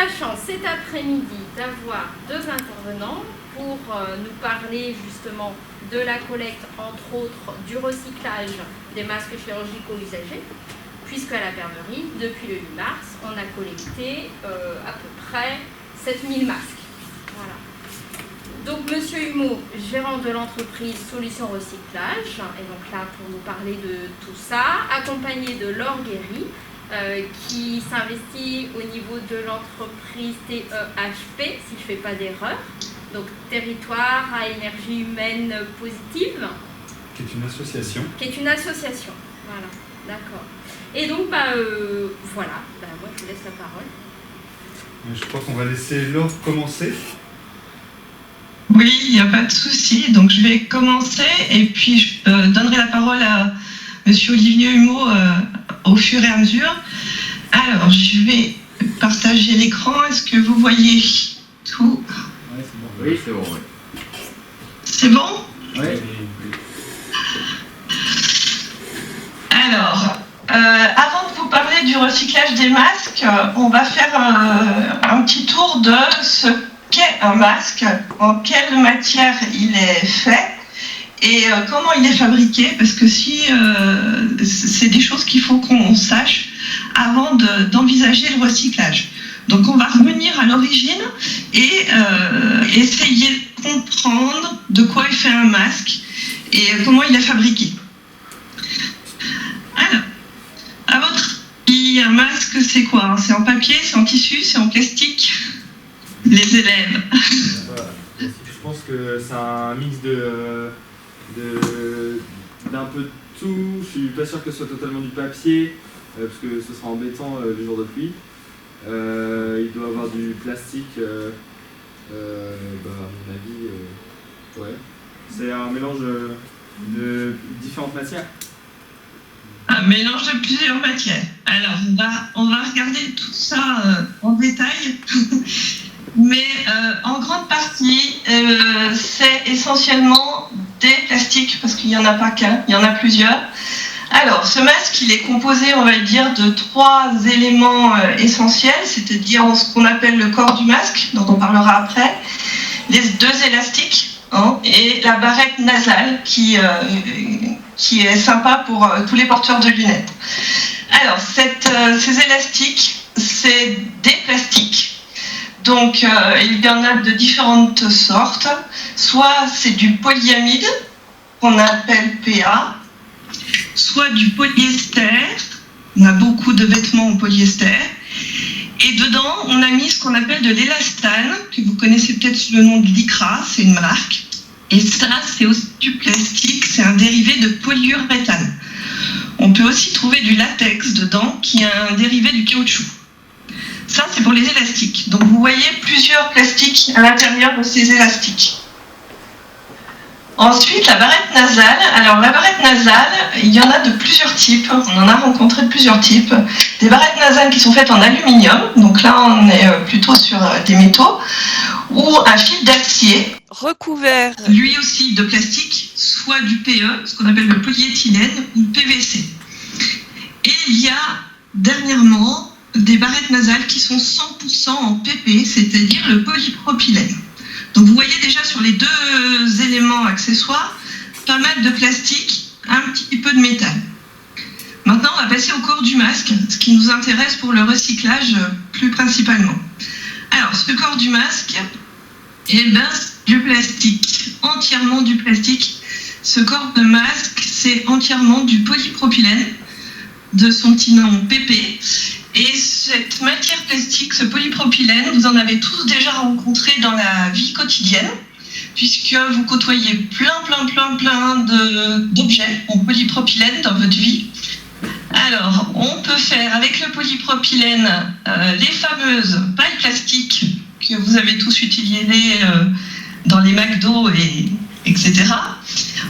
la chance cet après-midi d'avoir deux intervenants pour nous parler justement de la collecte, entre autres, du recyclage des masques chirurgicaux usagés, puisqu'à la Bernerie, depuis le 8 mars, on a collecté à peu près 7000 masques. Voilà. Donc, Monsieur Humeau, gérant de l'entreprise Solutions Recyclage, est donc là pour nous parler de tout ça, accompagné de Laure Guéry, qui s'investit au niveau de l'entreprise TEHP, si je ne fais pas d'erreur, donc Territoire à énergie humaine positive. Qui est une association. Qui est une association, voilà, d'accord. Et donc, voilà, moi je vous laisse la parole. Je crois qu'on va laisser Laure commencer. Oui, il n'y a pas de souci. Donc, je vais commencer et puis je donnerai la parole à Monsieur Olivier Humeau au fur et à mesure. Alors, je vais partager l'écran. Est-ce que vous voyez tout? Oui, c'est bon. Oui. C'est bon? Oui. Alors, avant de vous parler du recyclage des masques, on va faire un petit tour de ce qu'est un masque, en quelle matière il est fait et comment il est fabriqué, parce que c'est des choses qu'il faut qu'on sache avant d'envisager le recyclage. Donc on va revenir à l'origine et essayer de comprendre de quoi est fait un masque et comment il est fabriqué. Alors, à votre avis, un masque c'est quoi? C'est en papier, c'est en tissu, c'est en plastique? Les élèves. Je pense que c'est un mix d'un peu de tout. Je suis pas sûr que ce soit totalement du papier, parce que ce sera embêtant les jours de pluie. Il doit avoir du plastique, à mon avis, ouais. C'est un mélange de différentes matières. Un mélange de plusieurs matières. Alors, on va regarder tout ça en détail. Mais en grande partie, c'est essentiellement des plastiques, parce qu'il n'y en a pas qu'un, il y en a plusieurs. Alors, ce masque, il est composé, on va dire, de 3 éléments essentiels, c'est-à-dire ce qu'on appelle le corps du masque, dont on parlera après, les 2 élastiques, et la barrette nasale, qui est sympa pour tous les porteurs de lunettes. Alors, ces élastiques, c'est des plastiques. Donc, il y en a de différentes sortes. Soit c'est du polyamide, qu'on appelle PA, soit du polyester. On a beaucoup de vêtements en polyester. Et dedans, on a mis ce qu'on appelle de l'élastane, que vous connaissez peut-être sous le nom de Lycra, c'est une marque. Et ça, c'est aussi du plastique, c'est un dérivé de polyuréthane. On peut aussi trouver du latex dedans, qui est un dérivé du caoutchouc. Ça, c'est pour les élastiques. Donc, vous voyez plusieurs plastiques à l'intérieur de ces élastiques. Ensuite, la barrette nasale. Alors, la barrette nasale, il y en a de plusieurs types. On en a rencontré de plusieurs types. Des barrettes nasales qui sont faites en aluminium. Donc là, on est plutôt sur des métaux. Ou un fil d'acier. Recouvert. Lui aussi de plastique, soit du PE, ce qu'on appelle le polyéthylène, ou PVC. Et il y a, dernièrement, des barrettes nasales qui sont 100% en PP, c'est-à-dire le polypropylène. Donc vous voyez déjà sur les 2 éléments accessoires, pas mal de plastique, un petit peu de métal. Maintenant, on va passer au corps du masque, ce qui nous intéresse pour le recyclage plus principalement. Alors, ce corps du masque, c'est du plastique, entièrement du plastique. Ce corps de masque, c'est entièrement du polypropylène, de son petit nom PP. Et cette matière plastique, ce polypropylène, vous en avez tous déjà rencontré dans la vie quotidienne, puisque vous côtoyez plein d'objets en polypropylène dans votre vie. Alors, on peut faire avec le polypropylène les fameuses pailles plastiques que vous avez tous utilisées dans les McDo, etc.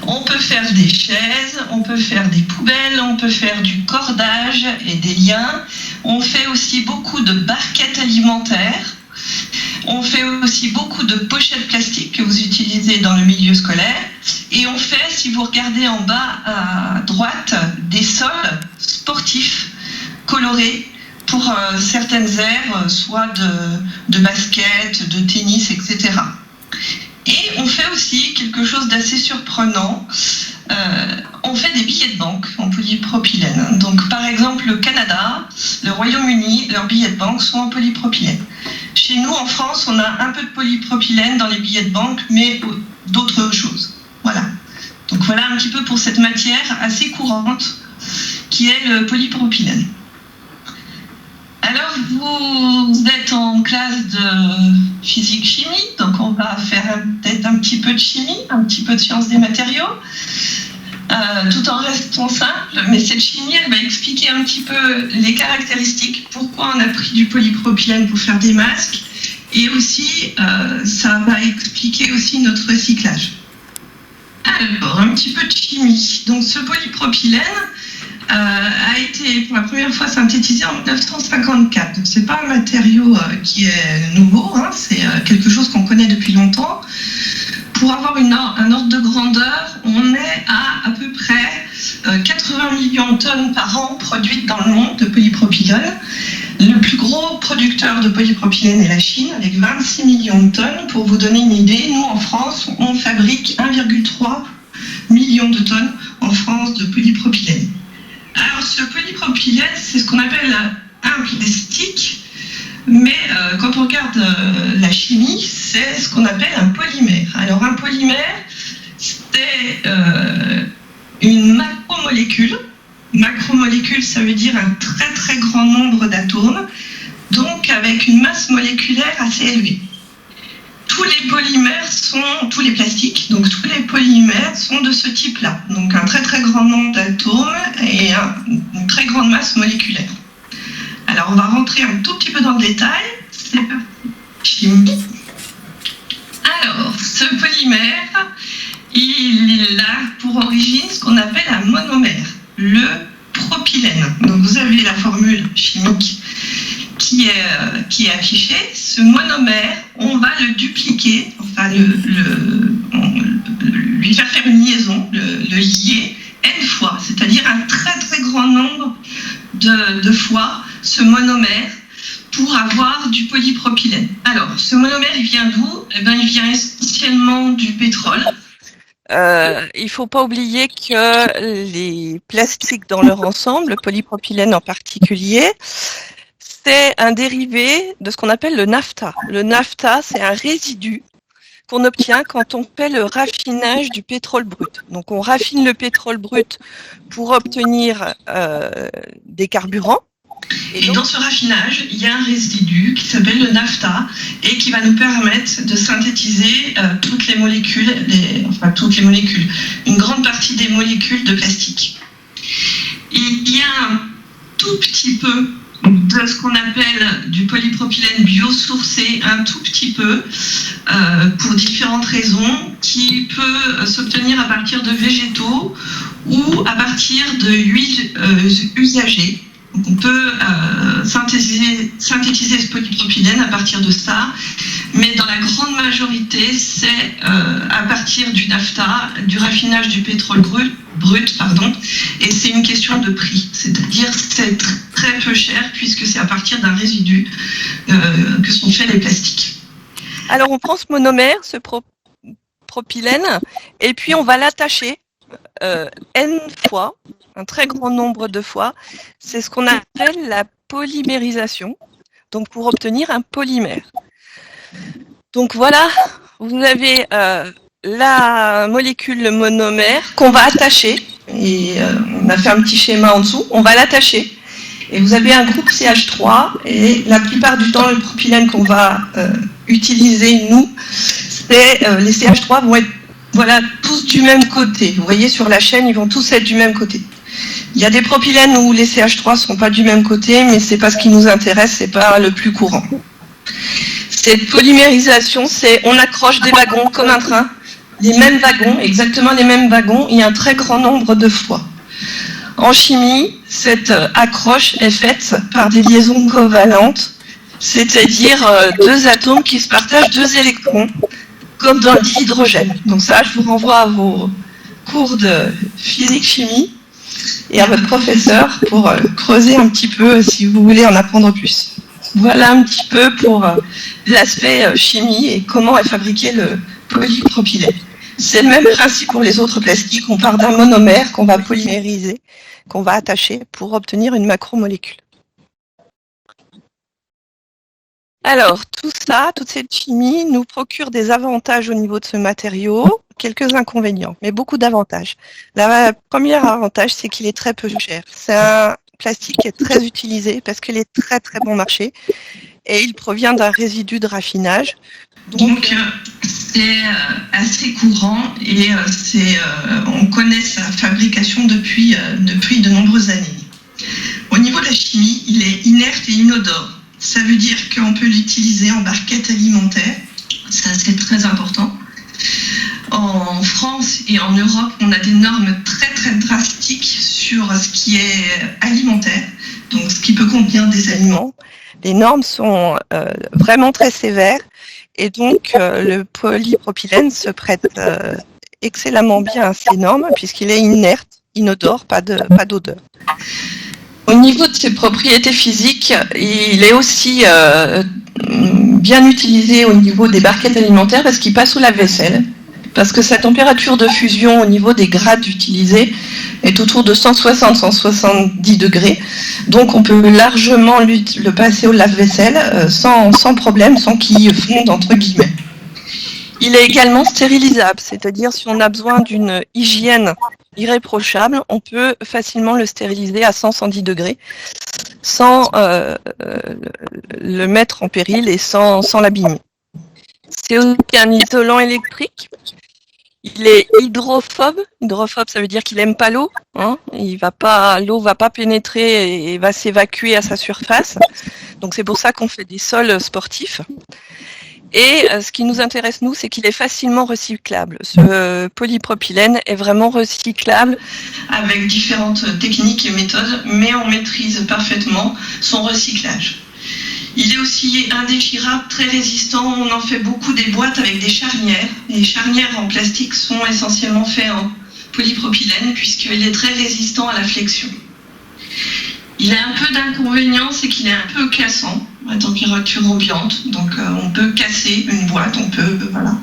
On peut faire des chaises, on peut faire des poubelles, on peut faire du cordage et des liens. On fait aussi beaucoup de barquettes alimentaires. On fait aussi beaucoup de pochettes plastiques que vous utilisez dans le milieu scolaire. Et on fait, si vous regardez en bas à droite, des sols sportifs colorés pour certaines aires, soit de basket, de tennis, etc. Et on fait aussi quelque chose d'assez surprenant. On fait des billets de banque en polypropylène. Donc par exemple le Canada, le Royaume-Uni, leurs billets de banque sont en polypropylène. Chez nous en France, on a un peu de polypropylène dans les billets de banque, mais d'autres choses. Voilà. Donc voilà un petit peu pour cette matière assez courante qui est le polypropylène. Alors vous êtes en classe de physique-chimie, donc on va faire peut-être un petit peu de chimie, un petit peu de sciences des matériaux, tout en restant simple, mais cette chimie elle va expliquer un petit peu les caractéristiques, pourquoi on a pris du polypropylène pour faire des masques, et aussi ça va expliquer aussi notre recyclage. Alors un petit peu de chimie, donc ce polypropylène a été pour la première fois synthétisé en 1954. Donc c'est pas un matériau qui est nouveau, hein, c'est quelque chose qu'on connaît depuis longtemps. Pour avoir un ordre de grandeur, on est à peu près 80 millions de tonnes par an produites dans le monde de polypropylène. Le plus gros producteur de polypropylène est la Chine, avec 26 millions de tonnes. Pour vous donner une idée, nous en France, on fabrique 1,3 million de tonnes en France de polypropylène. Alors ce polypropylène, c'est ce qu'on appelle un plastique, mais quand on regarde la chimie, c'est ce qu'on appelle un polymère. Alors un polymère, c'est une macromolécule. Macromolécule, ça veut dire un très très grand nombre d'atomes, donc avec une masse moléculaire assez élevée. Tous les polymères tous les plastiques, donc tous les polymères sont de ce type-là. Donc un très très grand nombre d'atomes et une très grande masse moléculaire. Alors on va rentrer un tout petit peu dans le détail. C'est parti. Chimie. Alors, ce polymère, il a pour origine ce qu'on appelle un monomère, le propylène. Donc vous avez la formule chimique qui est affiché. Ce monomère, on va le dupliquer, enfin lui faire une liaison, le lier n fois, c'est-à-dire un très très grand nombre de fois ce monomère pour avoir du polypropylène. Alors, ce monomère, il vient d'où ? Eh bien, il vient essentiellement du pétrole. Il faut pas oublier que les plastiques dans leur ensemble, le polypropylène en particulier, c'est un dérivé de ce qu'on appelle le naphta. Le naphta, c'est un résidu qu'on obtient quand on fait le raffinage du pétrole brut. Donc on raffine le pétrole brut pour obtenir des carburants. Et dans ce raffinage, il y a un résidu qui s'appelle le naphta et qui va nous permettre de synthétiser toutes les molécules, une grande partie des molécules de plastique. Et il y a un tout petit peu de ce qu'on appelle du polypropylène biosourcé, un tout petit peu, pour différentes raisons, qui peut s'obtenir à partir de végétaux ou à partir de huiles usagées. Donc on peut synthétiser ce polypropylène à partir de ça, mais dans la grande majorité, c'est à partir du naphta, du raffinage du pétrole brut, et c'est une question de prix, c'est-à-dire c'est très peu cher puisque c'est à partir d'un résidu que sont faits les plastiques. Alors on prend ce monomère, ce propylène, et puis on va l'attacher n fois, un très grand nombre de fois. C'est ce qu'on appelle la polymérisation, donc pour obtenir un polymère. Donc voilà, vous avez la molécule, le monomère, qu'on va attacher, et on a fait un petit schéma en dessous, on va l'attacher, et vous avez un groupe CH3, et la plupart du temps, le propylène qu'on va utiliser, nous, c'est les CH3 vont être tous du même côté. Vous voyez sur la chaîne, ils vont tous être du même côté. Il y a des propylènes où les CH3 ne sont pas du même côté, mais c'est pas ce qui nous intéresse, c'est pas le plus courant. Cette polymérisation, c'est on accroche des wagons comme un train, les mêmes wagons, exactement les mêmes wagons, il y a un très grand nombre de fois. En chimie, cette accroche est faite par des liaisons covalentes, c'est-à-dire deux atomes qui se partagent deux électrons, comme dans le dihydrogène. Donc ça, je vous renvoie à vos cours de physique-chimie. et à votre professeur pour creuser un petit peu si vous voulez en apprendre plus. Voilà un petit peu pour l'aspect chimie et comment est fabriqué le polypropylène. C'est le même principe pour les autres plastiques. On part d'un monomère qu'on va polymériser, qu'on va attacher pour obtenir une macromolécule. Alors, tout ça, toute cette chimie nous procure des avantages au niveau de ce matériau, quelques inconvénients, mais beaucoup d'avantages. Le premier avantage, c'est qu'il est très peu cher. C'est un plastique qui est très utilisé parce qu'il est très très bon marché et il provient d'un résidu de raffinage. Donc c'est assez courant et on connaît sa fabrication depuis de nombreuses années. Au niveau de la chimie, il est inerte et inodore. Ça veut dire qu'on peut l'utiliser en barquette alimentaire. Ça, c'est très important. En France et en Europe, on a des normes très très drastiques sur ce qui est alimentaire, donc ce qui peut contenir des aliments. Les normes sont vraiment très sévères et donc le polypropylène se prête excellemment bien à ces normes puisqu'il est inerte, inodore, pas d'odeur. Au niveau de ses propriétés physiques, il est aussi bien utilisé au niveau des barquettes alimentaires parce qu'il passe sous la vaisselle. Parce que sa température de fusion au niveau des grades utilisés est autour de 160-170 degrés. Donc on peut largement le passer au lave-vaisselle sans problème, sans qu'il fonde entre guillemets. Il est également stérilisable, c'est-à-dire si on a besoin d'une hygiène irréprochable, on peut facilement le stériliser à 110 degrés sans le mettre en péril et sans l'abîmer. C'est aussi un isolant électrique. Il est hydrophobe. Hydrophobe, ça veut dire qu'il aime pas l'eau. Hein. L'eau va pas pénétrer et va s'évacuer à sa surface. Donc c'est pour ça qu'on fait des sols sportifs. Et ce qui nous intéresse, nous, c'est qu'il est facilement recyclable. Ce polypropylène est vraiment recyclable. Avec différentes techniques et méthodes, mais on maîtrise parfaitement son recyclage. Il est aussi indéchirable, très résistant. On en fait beaucoup des boîtes avec des charnières. Les charnières en plastique sont essentiellement faites en polypropylène puisqu'il est très résistant à la flexion. Il a un peu d'inconvénients, c'est qu'il est un peu cassant à température ambiante. Donc on peut casser une boîte, voilà.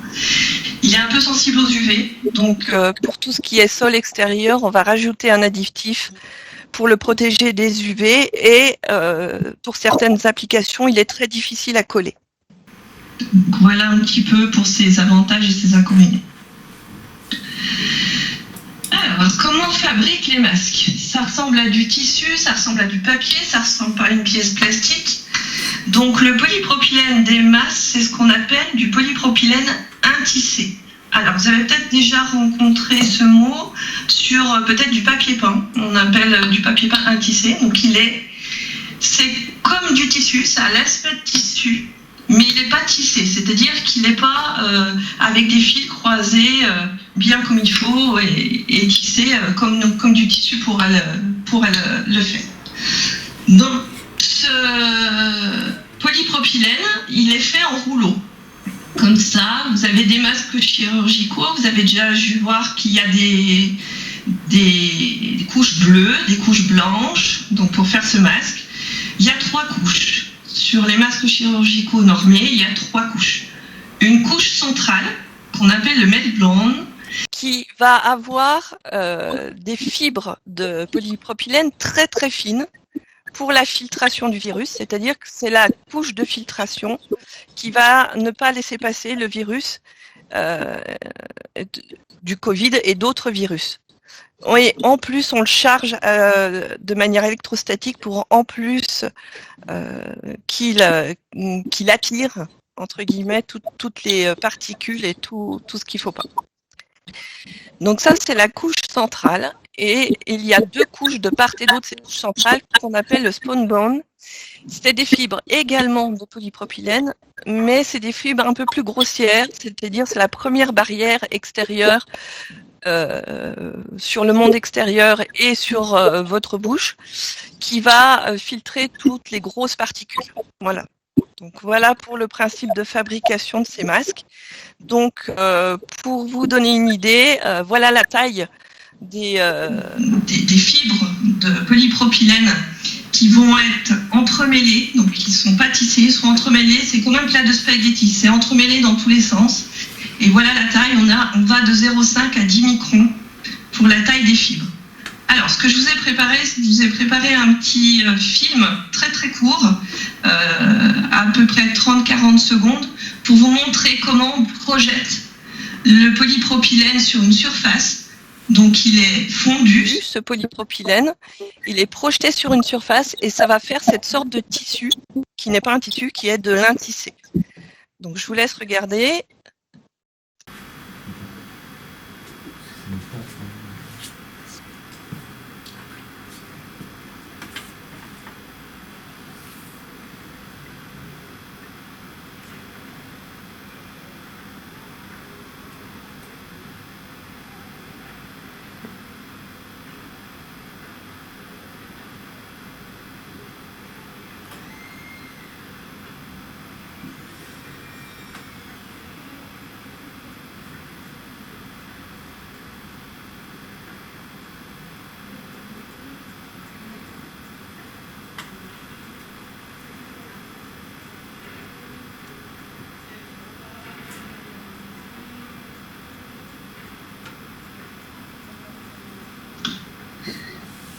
Il est un peu sensible aux UV. Donc pour tout ce qui est sol extérieur, on va rajouter un additif pour le protéger des UV et pour certaines applications, il est très difficile à coller. Voilà un petit peu pour ses avantages et ses inconvénients. Alors, comment on fabrique les masques? Ça ressemble à du tissu, ça ressemble à du papier, ça ressemble à une pièce plastique. Donc le polypropylène des masques, c'est ce qu'on appelle du polypropylène intissé. Alors, vous avez peut-être déjà rencontré ce mot sur peut-être du papier peint. On appelle du papier peint intissé. Donc, c'est comme du tissu, ça a l'aspect de tissu, mais il n'est pas tissé. C'est-à-dire qu'il n'est pas avec des fils croisés bien comme il faut et tissé comme du tissu pourrait le faire. Donc, ce polypropylène, il est fait en rouleau. Comme ça, vous avez des masques chirurgicaux, vous avez déjà vu voir qu'il y a des couches bleues, des couches blanches, donc pour faire ce masque. Il y a 3 couches. Sur les masques chirurgicaux normés, il y a 3 couches. Une couche centrale, qu'on appelle le medblond, qui va avoir des fibres de polypropylène très très fines pour la filtration du virus, c'est-à-dire que c'est la couche de filtration qui va ne pas laisser passer le virus du Covid et d'autres virus. Et en plus, on le charge de manière électrostatique pour en plus qu'il attire, entre guillemets, toutes les particules et tout ce qu'il ne faut pas. Donc ça, c'est la couche centrale. Et il y a 2 couches de part et d'autre de cette couche centrale qu'on appelle le spawn bond. C'est des fibres également de polypropylène, mais c'est des fibres un peu plus grossières, c'est-à-dire c'est la première barrière extérieure sur le monde extérieur et sur votre bouche qui va filtrer toutes les grosses particules. Voilà. Donc voilà pour le principe de fabrication de ces masques. Donc pour vous donner une idée, voilà la taille des fibres de polypropylène qui vont être entremêlées, donc qui ne sont pas tissées, ils sont entremêlées, c'est comme un plat de spaghettis, c'est entremêlé dans tous les sens. Et voilà la taille, on va de 0,5 à 10 microns pour la taille des fibres. Alors, ce que je vous ai préparé, c'est que je vous ai préparé un petit film très très court, à peu près 30-40 secondes, pour vous montrer comment on projette le polypropylène sur une surface. Donc, il est fondu. Ce polypropylène, il est projeté sur une surface et ça va faire cette sorte de tissu, qui n'est pas un tissu, qui est de lin tissé. Donc, je vous laisse regarder.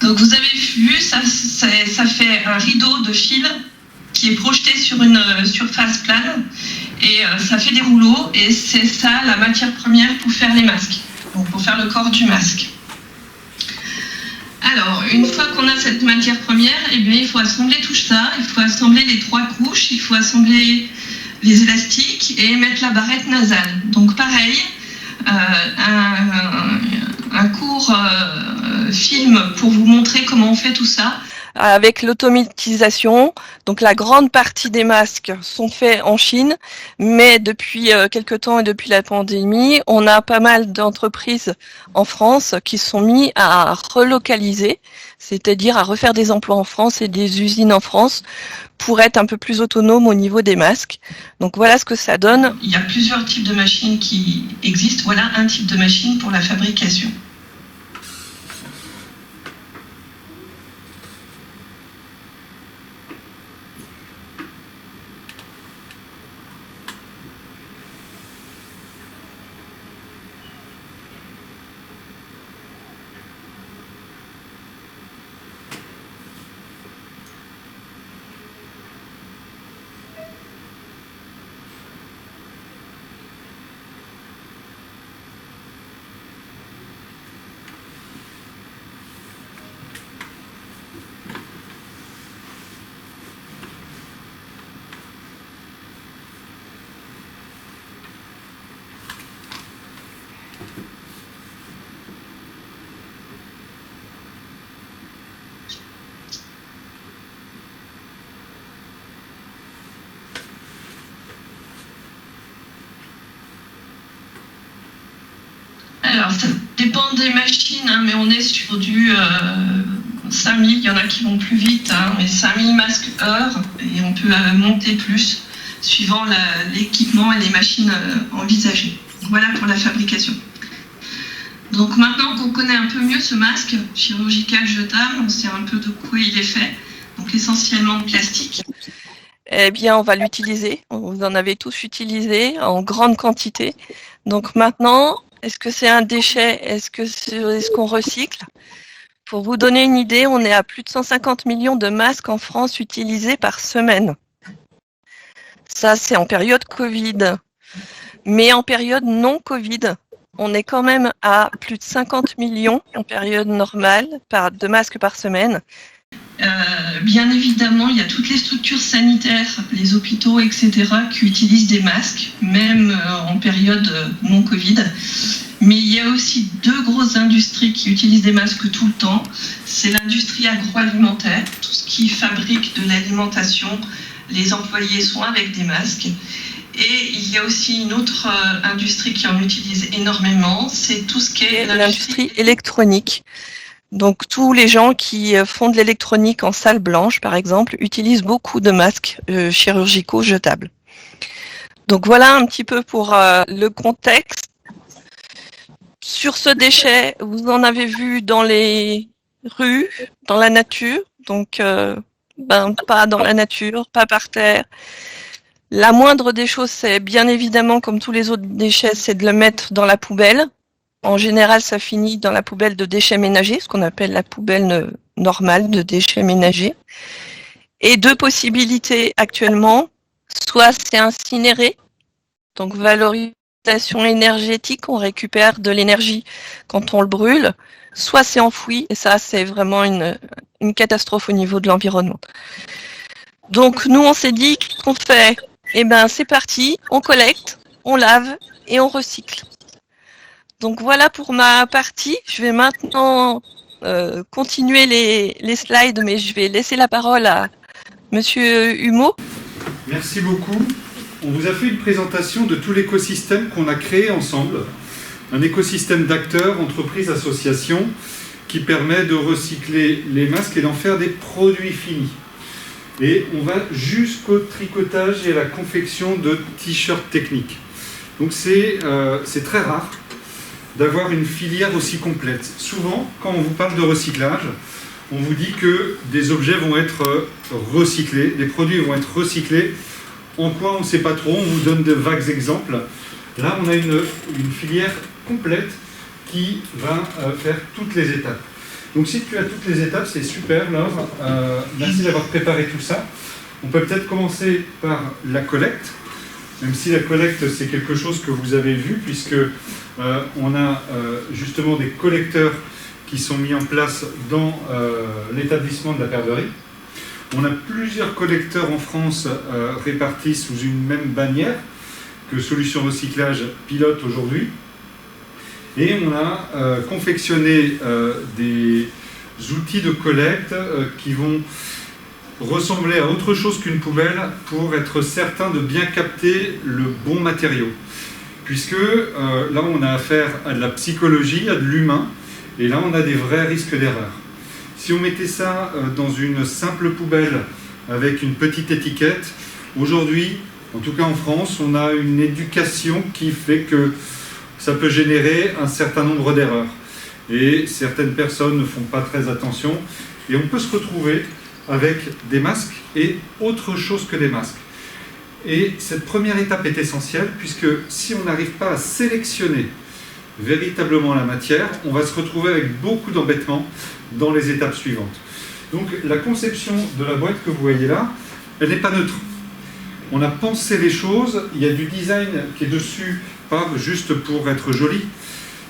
Donc vous avez vu, ça fait un rideau de fil qui est projeté sur une surface plane et ça fait des rouleaux et c'est ça la matière première pour faire les masques, donc pour faire le corps du masque. Alors, une fois qu'on a cette matière première, eh bien, il faut assembler tout ça, il faut assembler les 3 couches, il faut assembler les élastiques et mettre la barrette nasale. Donc pareil, un court film pour vous montrer comment on fait tout ça. Avec l'automatisation, donc la grande partie des masques sont faits en Chine, mais depuis quelque temps et depuis la pandémie, on a pas mal d'entreprises en France qui sont mis à relocaliser, c'est-à-dire à refaire des emplois en France et des usines en France pour être un peu plus autonome au niveau des masques. Donc voilà ce que ça donne. Il y a plusieurs types de machines qui existent. Voilà un type de machine pour la fabrication. Alors, ça dépend des machines, hein, mais on est sur du 5000, il y en a qui vont plus vite, hein, mais 5000 masques heure, et on peut monter plus, suivant l'équipement et les machines envisagées. Voilà pour la fabrication. Donc maintenant qu'on connaît un peu mieux ce masque chirurgical jetable, on sait un peu de quoi il est fait, donc essentiellement de plastique. Eh bien, on va l'utiliser, vous en avez tous utilisé en grande quantité. Donc maintenant, est-ce que c'est un déchet? Est-ce qu'on recycle? Pour vous donner une idée, on est à plus de 150 millions de masques en France utilisés par semaine. Ça, c'est en période Covid. Mais en période non Covid, on est quand même à plus de 50 millions en période normale de masques par semaine. Bien évidemment, il y a toutes les structures sanitaires, les hôpitaux, etc., qui utilisent des masques, même en période non Covid. Mais il y a aussi 2 grosses industries qui utilisent des masques tout le temps. C'est l'industrie agroalimentaire, tout ce qui fabrique de l'alimentation, les employés sont avec des masques. Et il y a aussi une autre industrie qui en utilise énormément, c'est tout ce qui est l'industrie électronique. Donc tous les gens qui font de l'électronique en salle blanche, par exemple, utilisent beaucoup de masques chirurgicaux jetables. Donc voilà un petit peu pour le contexte. Sur ce déchet, vous en avez vu dans les rues, dans la nature, donc pas dans la nature, pas par terre. La moindre des choses, c'est bien évidemment, comme tous les autres déchets, c'est de le mettre dans la poubelle. En général, ça finit dans la poubelle de déchets ménagers, ce qu'on appelle la poubelle normale de déchets ménagers. Et deux possibilités actuellement, soit c'est incinéré, donc valorisation énergétique, on récupère de l'énergie quand on le brûle, soit c'est enfoui, et ça c'est vraiment une catastrophe au niveau de l'environnement. Donc nous on s'est dit qu'on fait, eh ben c'est parti, on collecte, on lave et on recycle. Donc voilà pour ma partie, je vais maintenant continuer les slides, mais je vais laisser la parole à Monsieur Humeau. Merci beaucoup. On vous a fait une présentation de tout l'écosystème qu'on a créé ensemble. Un écosystème d'acteurs, entreprises, associations, qui permet de recycler les masques et d'en faire des produits finis. Et on va jusqu'au tricotage et à la confection de t-shirts techniques. Donc c'est très rare d'avoir une filière aussi complète. Souvent, quand on vous parle de recyclage, on vous dit que des objets vont être recyclés, des produits vont être recyclés. En quoi, on ne sait pas trop, on vous donne de vagues exemples. Là, on a une filière complète qui va faire toutes les étapes. Donc si tu as toutes les étapes, c'est super, Laure. Merci d'avoir préparé tout ça. On peut peut-être commencer par la collecte, même si la collecte, c'est quelque chose que vous avez vu, puisque on a justement des collecteurs qui sont mis en place dans l'établissement de la Perverie. On a plusieurs collecteurs en France répartis sous une même bannière que Solutions Recyclage pilote aujourd'hui. Et on a confectionné des outils de collecte qui vont ressembler à autre chose qu'une poubelle pour être certain de bien capter le bon matériau. Puisque là, on a affaire à de la psychologie, à de l'humain, et là, on a des vrais risques d'erreur. Si on mettait ça dans une simple poubelle avec une petite étiquette, aujourd'hui, en tout cas en France, on a une éducation qui fait que ça peut générer un certain nombre d'erreurs. Et certaines personnes ne font pas très attention. Et on peut se retrouver avec des masques et autre chose que des masques. Et cette première étape est essentielle, puisque si on n'arrive pas à sélectionner véritablement la matière, on va se retrouver avec beaucoup d'embêtements dans les étapes suivantes. Donc la conception de la boîte que vous voyez là, elle n'est pas neutre. On a pensé les choses, il y a du design qui est dessus, pas juste pour être joli,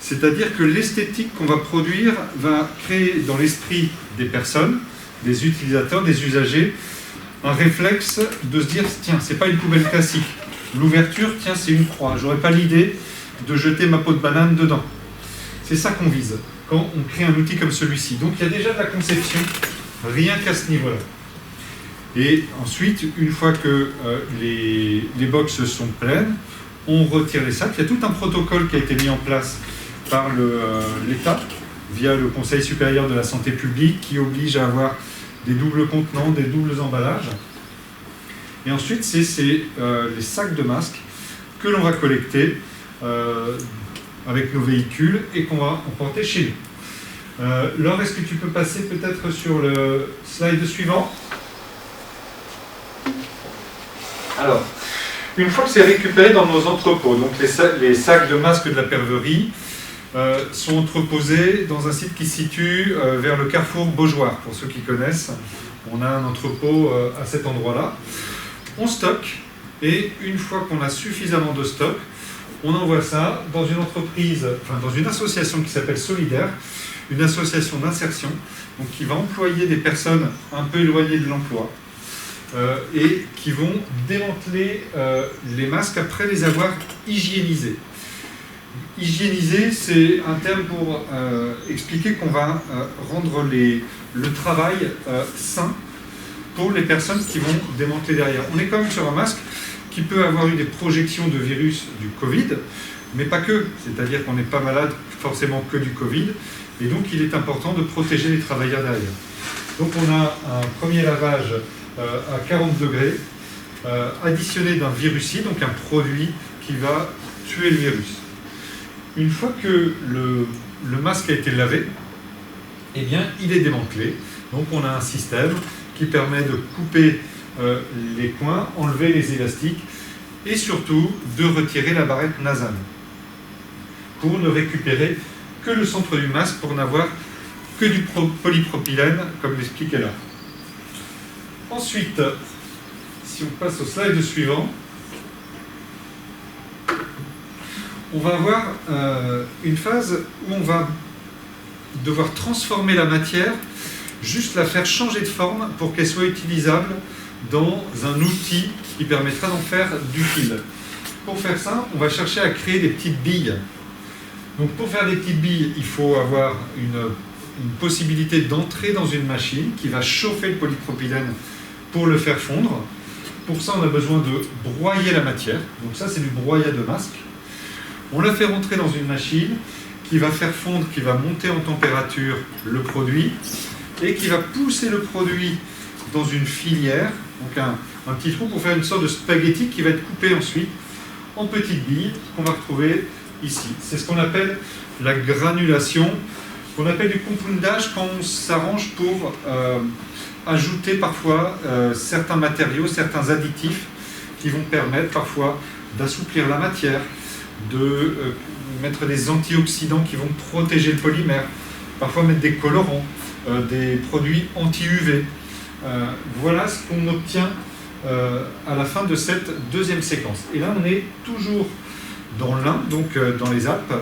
c'est-à-dire que l'esthétique qu'on va produire va créer dans l'esprit des personnes, des utilisateurs, des usagers, un réflexe de se dire, tiens, c'est pas une poubelle classique. L'ouverture, tiens, c'est une croix. J'aurais pas l'idée de jeter ma peau de banane dedans. C'est ça qu'on vise quand on crée un outil comme celui-ci. Donc il y a déjà de la conception, rien qu'à ce niveau-là. Et ensuite, une fois que les boxes sont pleines, on retire les sacs. Il y a tout un protocole qui a été mis en place par l'État, via le Conseil supérieur de la santé publique, qui oblige à avoir des doubles contenants, des doubles emballages. Et ensuite, c'est les sacs de masques que l'on va collecter avec nos véhicules et qu'on va emporter chez nous. Laure, est-ce que tu peux passer peut-être sur le slide suivant? Alors, une fois que c'est récupéré dans nos entrepôts, donc les sacs de masques de la Perverie sont entreposés dans un site qui se situe vers le carrefour Beaujoire, pour ceux qui connaissent. On a un entrepôt à cet endroit-là. On stocke, et une fois qu'on a suffisamment de stock, on envoie ça dans une entreprise, enfin dans une association qui s'appelle Solidaire, une association d'insertion, donc qui va employer des personnes un peu éloignées de l'emploi et qui vont démanteler les masques après les avoir hygiénisés. Hygiéniser, c'est un terme pour expliquer qu'on va rendre le travail sain pour les personnes qui vont démanteler derrière. On est quand même sur un masque qui peut avoir eu des projections de virus du Covid, mais pas que. C'est-à-dire qu'on n'est pas malade forcément que du Covid, et donc il est important de protéger les travailleurs derrière. Donc on a un premier lavage à 40 degrés, additionné d'un virucide, donc un produit qui va tuer le virus. Une fois que le masque a été lavé, eh bien, il est démantelé. Donc on a un système qui permet de couper les coins, enlever les élastiques et surtout de retirer la barrette nasale pour ne récupérer que le centre du masque, pour n'avoir que du polypropylène, comme l'expliquait là. Ensuite, si on passe au slide suivant, on va avoir une phase où on va devoir transformer la matière, juste la faire changer de forme pour qu'elle soit utilisable dans un outil qui permettra d'en faire du fil. Pour faire ça, on va chercher à créer des petites billes. Donc pour faire des petites billes, il faut avoir une possibilité d'entrer dans une machine qui va chauffer le polypropylène pour le faire fondre. Pour ça, on a besoin de broyer la matière. Donc ça, c'est du broyat de masque. On la fait rentrer dans une machine qui va faire fondre, qui va monter en température le produit et qui va pousser le produit dans une filière, donc un petit trou pour faire une sorte de spaghetti qui va être coupé ensuite en petites billes qu'on va retrouver ici. C'est ce qu'on appelle la granulation, qu'on appelle du compoundage quand on s'arrange pour ajouter parfois certains matériaux, certains additifs qui vont permettre parfois d'assouplir la matière, de mettre des antioxydants qui vont protéger le polymère, parfois mettre des colorants, des produits anti-UV. Voilà ce qu'on obtient à la fin de cette deuxième séquence. Et là, on est toujours dans l'Ain, donc dans les Alpes,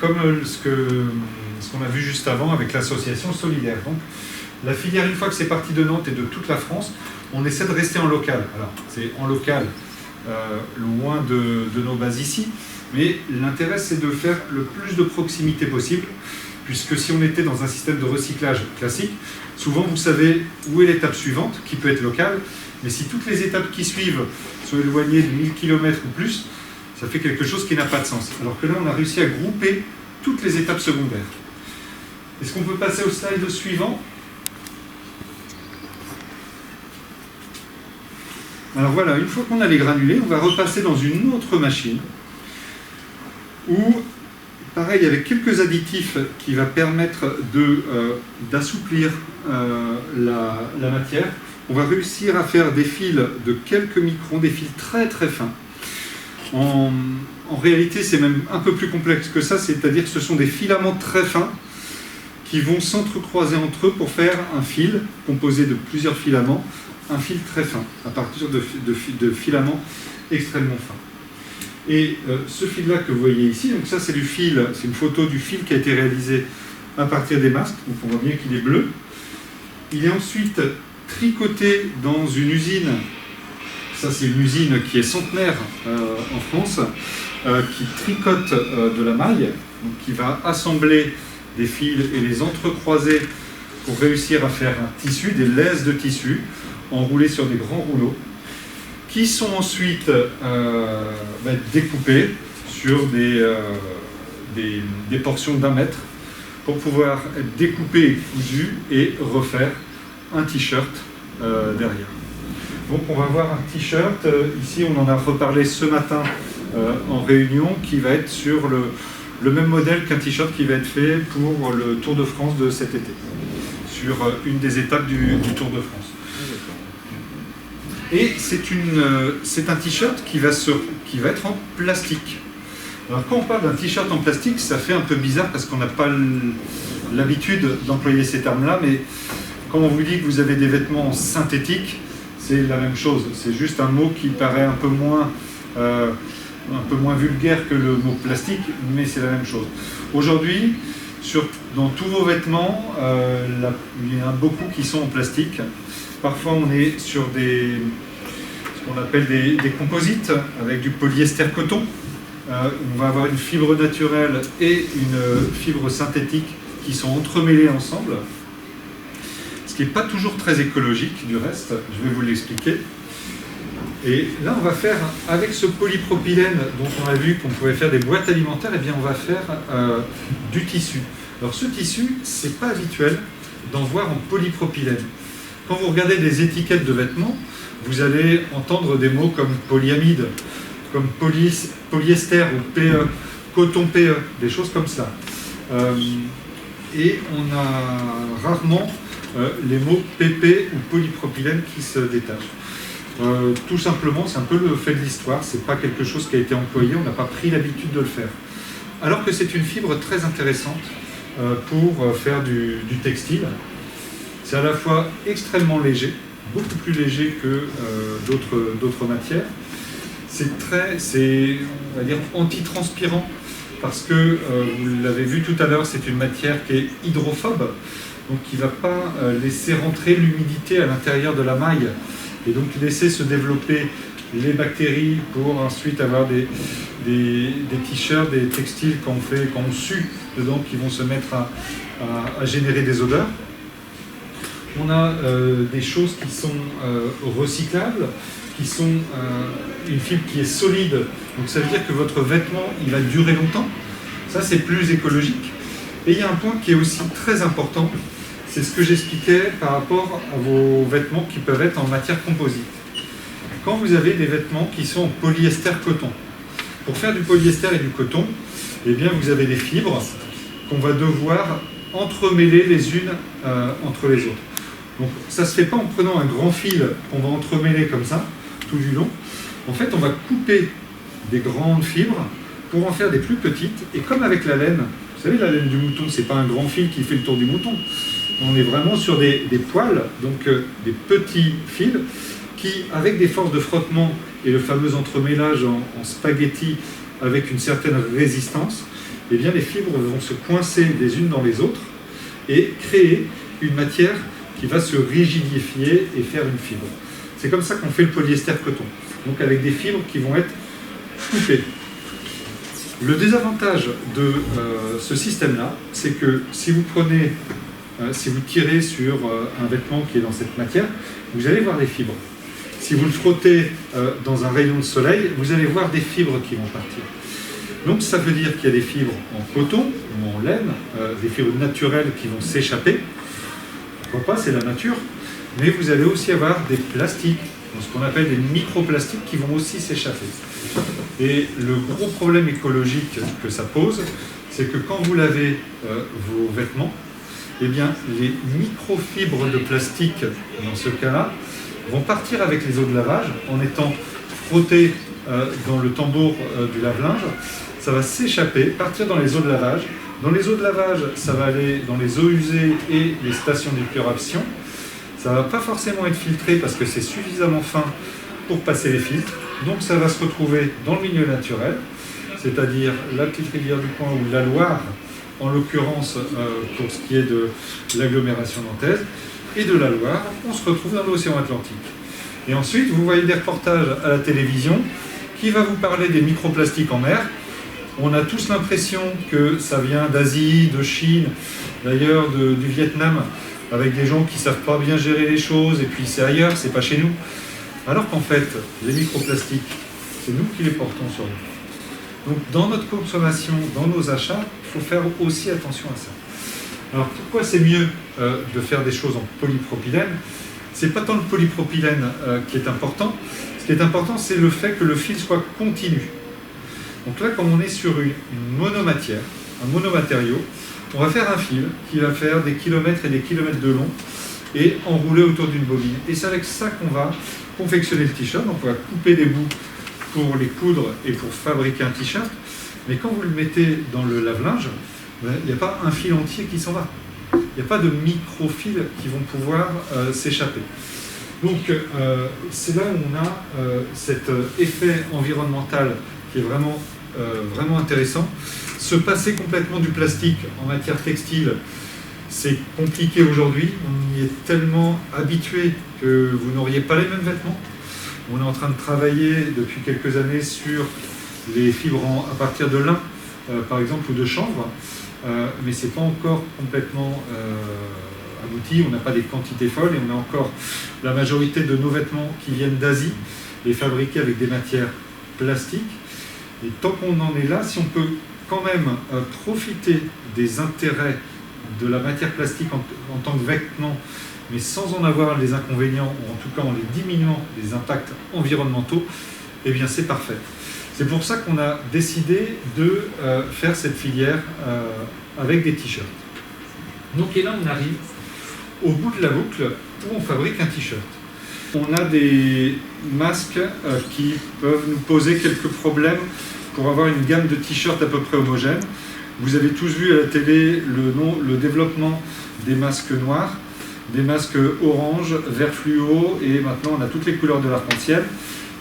comme ce qu'on a vu juste avant avec l'association solidaire. Donc, la filière, une fois que c'est parti de Nantes et de toute la France, on essaie de rester en local. Alors, c'est en local, loin de nos bases ici, mais l'intérêt, c'est de faire le plus de proximité possible, puisque si on était dans un système de recyclage classique, souvent vous savez où est l'étape suivante, qui peut être locale, mais si toutes les étapes qui suivent sont éloignées de 1000 km ou plus, ça fait quelque chose qui n'a pas de sens. Alors que là, on a réussi à grouper toutes les étapes secondaires. Est-ce qu'on peut passer au slide suivant ? Alors voilà, une fois qu'on a les granulés, on va repasser dans une autre machine où, pareil, avec quelques additifs qui va permettre d'assouplir la matière, on va réussir à faire des fils de quelques microns, des fils très très fins. En réalité, c'est même un peu plus complexe que ça, c'est-à-dire que ce sont des filaments très fins qui vont s'entrecroiser entre eux pour faire un fil composé de plusieurs filaments, un fil très fin, à partir de filaments extrêmement fins. Et ce fil-là que vous voyez ici, donc ça c'est du fil, c'est une photo du fil qui a été réalisé à partir des masques, donc on voit bien qu'il est bleu. Il est ensuite tricoté dans une usine, ça c'est une usine qui est centenaire en France, qui tricote de la maille, donc qui va assembler des fils et les entrecroiser pour réussir à faire un tissu, des laises de tissu, enroulées sur des grands rouleaux, qui sont ensuite découpés sur des portions d'1 mètre pour pouvoir être découpés et cousus et refaire un t-shirt derrière. Donc on va voir un t-shirt, ici on en a reparlé ce matin en réunion, qui va être sur le même modèle qu'un t-shirt qui va être fait pour le Tour de France de cet été, sur une des étapes du Tour de France. Et c'est un t-shirt qui va être en plastique. Alors quand on parle d'un t-shirt en plastique, ça fait un peu bizarre parce qu'on n'a pas l'habitude d'employer ces termes-là, mais quand on vous dit que vous avez des vêtements synthétiques, c'est la même chose. C'est juste un mot qui paraît un peu moins vulgaire que le mot plastique, mais c'est la même chose. Aujourd'hui, dans tous vos vêtements, il y en a beaucoup qui sont en plastique. Parfois, on est sur ce qu'on appelle des composites avec du polyester coton. On va avoir une fibre naturelle et une fibre synthétique qui sont entremêlées ensemble. Ce qui n'est pas toujours très écologique du reste, je vais vous l'expliquer. Et là, on va faire, avec ce polypropylène dont on a vu qu'on pouvait faire des boîtes alimentaires, eh bien, on va faire du tissu. Alors ce tissu, c'est pas habituel d'en voir en polypropylène. Quand vous regardez des étiquettes de vêtements, vous allez entendre des mots comme polyamide, comme polyester ou PE. coton PE, des choses comme ça. Et on a rarement les mots PP ou polypropylène qui se détachent. Tout simplement, c'est un peu le fait de l'histoire, c'est pas quelque chose qui a été employé, on n'a pas pris l'habitude de le faire. Alors que c'est une fibre très intéressante pour faire du textile. C'est à la fois extrêmement léger, beaucoup plus léger que d'autres matières. C'est on va dire, anti-transpirant, parce que, vous l'avez vu tout à l'heure, c'est une matière qui est hydrophobe, donc qui ne va pas laisser rentrer l'humidité à l'intérieur de la maille, et donc laisser se développer les bactéries pour ensuite avoir des t-shirts, des textiles quand on sue dedans, qui vont se mettre à générer des odeurs. On a des choses qui sont recyclables, qui sont une fibre qui est solide, donc ça veut dire que votre vêtement il va durer longtemps, ça c'est plus écologique. Et il y a un point qui est aussi très important, c'est ce que j'expliquais par rapport à vos vêtements qui peuvent être en matière composite. Quand vous avez des vêtements qui sont en polyester coton, pour faire du polyester et du coton, eh bien vous avez des fibres qu'on va devoir entremêler les unes entre les autres. Donc ça ne se fait pas en prenant un grand fil qu'on va entremêler comme ça, tout du long. En fait, on va couper des grandes fibres pour en faire des plus petites. Et comme avec la laine, vous savez, la laine du mouton, c'est pas un grand fil qui fait le tour du mouton. On est vraiment sur des poils, donc des petits fils qui, avec des forces de frottement et le fameux entremêlage en spaghetti avec une certaine résistance, eh bien les fibres vont se coincer les unes dans les autres et créer une matière qui va se rigidifier et faire une fibre. C'est comme ça qu'on fait le polyester coton, donc avec des fibres qui vont être coupées. Le désavantage de ce système-là, c'est que si vous tirez sur un vêtement qui est dans cette matière, vous allez voir des fibres. Si vous le frottez dans un rayon de soleil, vous allez voir des fibres qui vont partir. Donc ça veut dire qu'il y a des fibres en coton ou en laine, des fibres naturelles qui vont s'échapper. Pourquoi pas, c'est la nature. Mais vous allez aussi avoir des plastiques, ce qu'on appelle des microplastiques qui vont aussi s'échapper. Et le gros problème écologique que ça pose, c'est que quand vous lavez vos vêtements, eh bien, les microfibres de plastique, dans ce cas-là, vont partir avec les eaux de lavage en étant frottées dans le tambour du lave-linge. Ça va s'échapper, partir dans les eaux de lavage. Dans les eaux de lavage, ça va aller dans les eaux usées et les stations d'épuration. Ça ne va pas forcément être filtré parce que c'est suffisamment fin pour passer les filtres. Donc ça va se retrouver dans le milieu naturel, c'est-à-dire la petite rivière du coin ou la Loire, en l'occurrence pour ce qui est de l'agglomération nantaise, et de la Loire, on se retrouve dans l'océan Atlantique. Et ensuite, vous voyez des reportages à la télévision qui va vous parler des microplastiques en mer. On a tous l'impression que ça vient d'Asie, de Chine, d'ailleurs du Vietnam, avec des gens qui ne savent pas bien gérer les choses, et puis c'est ailleurs, c'est pas chez nous. Alors qu'en fait, les microplastiques, c'est nous qui les portons sur nous. Donc dans notre consommation, dans nos achats, il faut faire aussi attention à ça. Alors pourquoi c'est mieux de faire des choses en polypropylène? C'est pas tant le polypropylène qui est important. Ce qui est important, c'est le fait que le fil soit continu. Donc là, comme on est sur une monomatière, un monomatériau, on va faire un fil qui va faire des kilomètres et des kilomètres de long et enrouler autour d'une bobine. Et c'est avec ça qu'on va confectionner le t-shirt. Donc on va couper des bouts pour les coudre et pour fabriquer un t-shirt. Mais quand vous le mettez dans le lave-linge, il n'y a pas un fil entier qui s'en va. Il n'y a pas de micro-fils qui vont pouvoir s'échapper. Donc c'est là où on a cet effet environnemental qui est vraiment intéressant. Se passer complètement du plastique en matière textile, c'est compliqué aujourd'hui. On y est tellement habitué que vous n'auriez pas les mêmes vêtements. On est en train de travailler depuis quelques années sur les fibres à partir de lin, par exemple, ou de chanvre, mais ce n'est pas encore complètement abouti. On n'a pas des quantités folles et on a encore la majorité de nos vêtements qui viennent d'Asie et fabriqués avec des matières plastiques. Et tant qu'on en est là, si on peut quand même profiter des intérêts de la matière plastique en tant que vêtement, mais sans en avoir les inconvénients, ou en tout cas en les diminuant les impacts environnementaux, Eh bien, c'est parfait. C'est pour ça qu'on a décidé de faire cette filière avec des t-shirts. Donc, et là, on arrive au bout de la boucle où on fabrique un t-shirt. On a des masques qui peuvent nous poser quelques problèmes pour avoir une gamme de t-shirts à peu près homogène. Vous avez tous vu à la télé le développement des masques noirs, des masques orange, vert fluo, et maintenant on a toutes les couleurs de l'arc-en-ciel.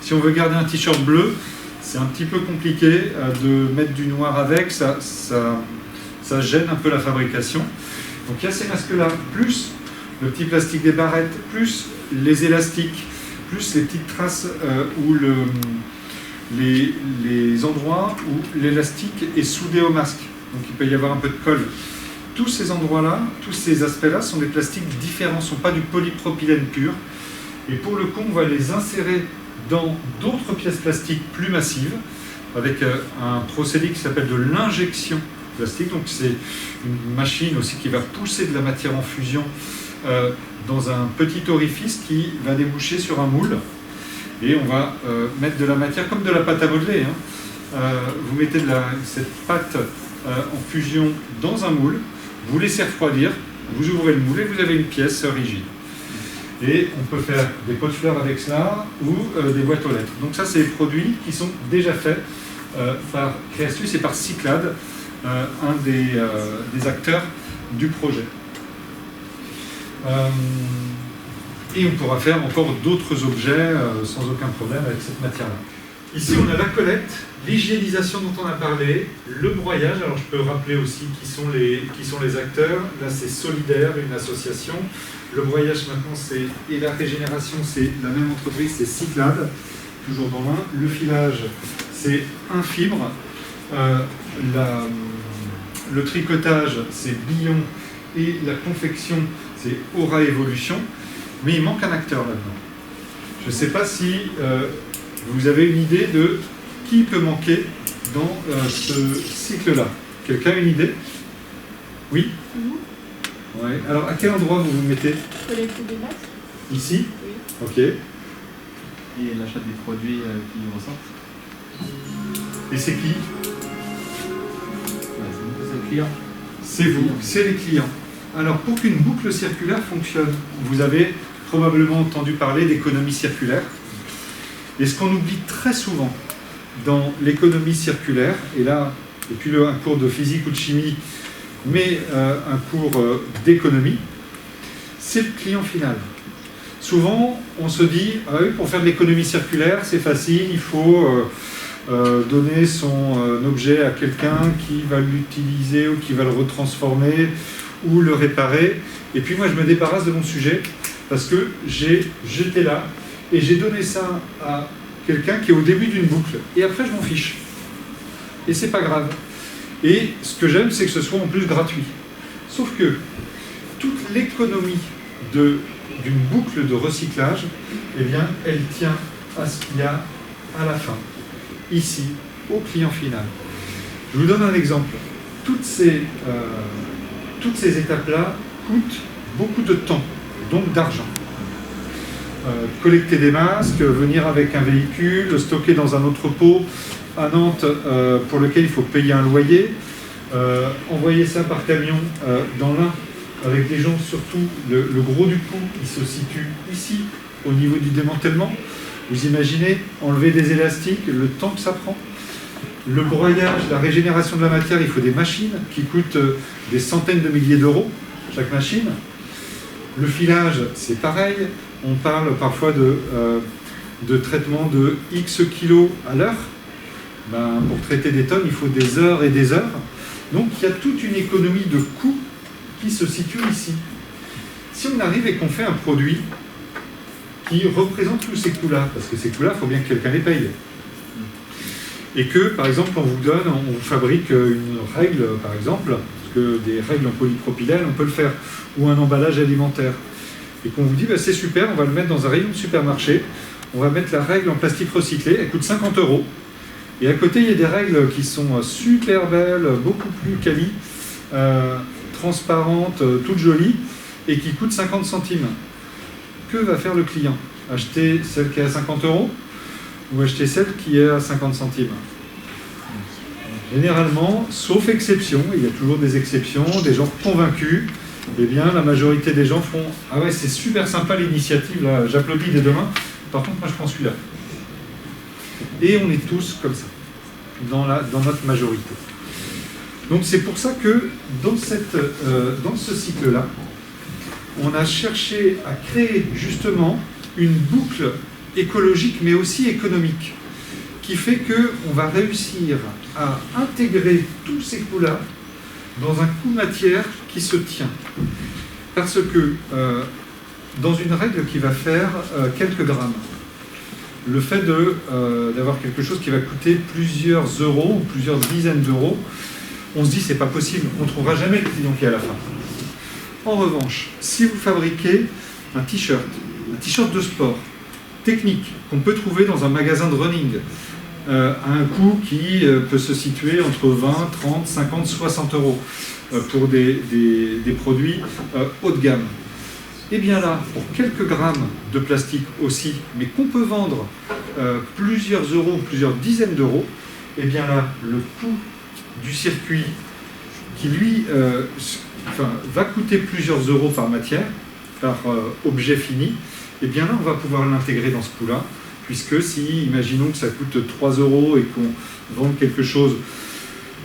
Si on veut garder un t-shirt bleu, c'est un petit peu compliqué de mettre du noir avec, ça gêne un peu la fabrication. Donc il y a ces masques-là, plus le petit plastique des barrettes, plus les élastiques, plus les petites traces où les endroits où l'élastique est soudé au masque. Donc il peut y avoir un peu de colle. Tous ces endroits-là, tous ces aspects-là sont des plastiques différents, ne sont pas du polypropylène pur. Et pour le coup, on va les insérer dans d'autres pièces plastiques plus massives, avec un procédé qui s'appelle de l'injection plastique. Donc c'est une machine aussi qui va pousser de la matière en fusion dans un petit orifice qui va déboucher sur un moule. Et on va mettre de la matière comme de la pâte à modeler. Vous mettez cette pâte en fusion dans un moule, vous laissez refroidir, vous ouvrez le moule et vous avez une pièce rigide. Et on peut faire des pots de fleurs avec cela ou des boîtes aux lettres. Donc ça, c'est des produits qui sont déjà faits par Créastus et par Cyclades, un des acteurs du projet. Et on pourra faire encore d'autres objets sans aucun problème avec cette matière-là. Ici, on a la collecte, l'hygiénisation dont on a parlé, le broyage. Alors, je peux rappeler aussi qui sont les acteurs. Là, c'est Solidaire, une association. Le broyage, maintenant, et la régénération, c'est la même entreprise, c'est Cyclades, toujours dans l'un. Le filage, c'est Infibre. Le tricotage, c'est Billon. Et la confection, c'est Aura Evolution. Mais il manque un acteur là-dedans. Je ne sais pas si vous avez une idée de qui peut manquer dans ce cycle-là. Quelqu'un a une idée? Oui? Ouais. Alors, à quel endroit vous vous mettez? Collecter des masques. Ici? Oui. Ok. Et l'achat des produits qui ressortent. Et c'est qui? C'est le client. C'est vous, c'est les clients. Alors, pour qu'une boucle circulaire fonctionne, vous avez probablement entendu parler d'économie circulaire. Et ce qu'on oublie très souvent dans l'économie circulaire, et là, et puis un cours de physique ou de chimie, mais un cours d'économie, c'est le client final. Souvent, on se dit, ah oui, pour faire de l'économie circulaire, c'est facile, il faut donner son objet à quelqu'un qui va l'utiliser ou qui va le retransformer ou le réparer. Et puis moi, je me débarrasse de mon sujet parce que j'étais là et j'ai donné ça à quelqu'un qui est au début d'une boucle. Et après, je m'en fiche. Et c'est pas grave. Et ce que j'aime, c'est que ce soit en plus gratuit. Sauf que toute l'économie d'une boucle de recyclage, eh bien, elle tient à ce qu'il y a à la fin, ici, au client final. Je vous donne un exemple. Toutes ces étapes-là coûtent beaucoup de temps, donc d'argent. Collecter des masques, venir avec un véhicule, le stocker dans un entrepôt à Nantes pour lequel il faut payer un loyer, envoyer ça par camion dans l'Ain avec les gens, surtout le gros du coût, il se situe ici, au niveau du démantèlement. Vous imaginez enlever des élastiques, le temps que ça prend. Le broyage, la régénération de la matière, il faut des machines qui coûtent des centaines de milliers d'euros, chaque machine. Le filage, c'est pareil. On parle parfois de traitement de X kilos à l'heure. Pour traiter des tonnes, il faut des heures et des heures. Donc il y a toute une économie de coûts qui se situe ici. Si on arrive et qu'on fait un produit qui représente tous ces coûts-là, parce que ces coûts-là, il faut bien que quelqu'un les paye. Et que, par exemple, on vous fabrique une règle, par exemple, parce que des règles en polypropylène, on peut le faire, ou un emballage alimentaire. Et qu'on vous dit, c'est super, on va le mettre dans un rayon de supermarché, on va mettre la règle en plastique recyclé, elle coûte 50 €. Et à côté, il y a des règles qui sont super belles, beaucoup plus quali, transparentes, toutes jolies, et qui coûtent 50 centimes. Que va faire le client? Acheter celle qui est à 50 € ou acheter celle qui est à 50 centimes. Généralement, sauf exception, il y a toujours des exceptions, des gens convaincus, eh bien la majorité des gens font « Ah ouais, c'est super sympa l'initiative, là, j'applaudis dès demain, par contre moi je prends celui-là ». Et on est tous comme ça, dans notre majorité. Donc c'est pour ça que dans ce cycle-là, on a cherché à créer justement une boucle écologique mais aussi économique qui fait qu'on va réussir à intégrer tous ces coûts-là dans un coût matière qui se tient. Parce que dans une règle qui va faire quelques grammes, le fait d'avoir quelque chose qui va coûter plusieurs euros ou plusieurs dizaines d'euros, on se dit c'est pas possible, on ne trouvera jamais le client qui est à la fin. En revanche, si vous fabriquez un t-shirt de sport, technique, qu'on peut trouver dans un magasin de running, à un coût qui peut se situer entre 20, 30, 50, 60 euros pour des produits haut de gamme. Et bien là, pour quelques grammes de plastique aussi, mais qu'on peut vendre plusieurs euros, plusieurs dizaines d'euros, et bien là, le coût du circuit qui lui va coûter plusieurs euros par matière, par objet fini, et bien là on va pouvoir l'intégrer dans ce coût-là, puisque si, imaginons que ça coûte 3 euros et qu'on vende quelque chose,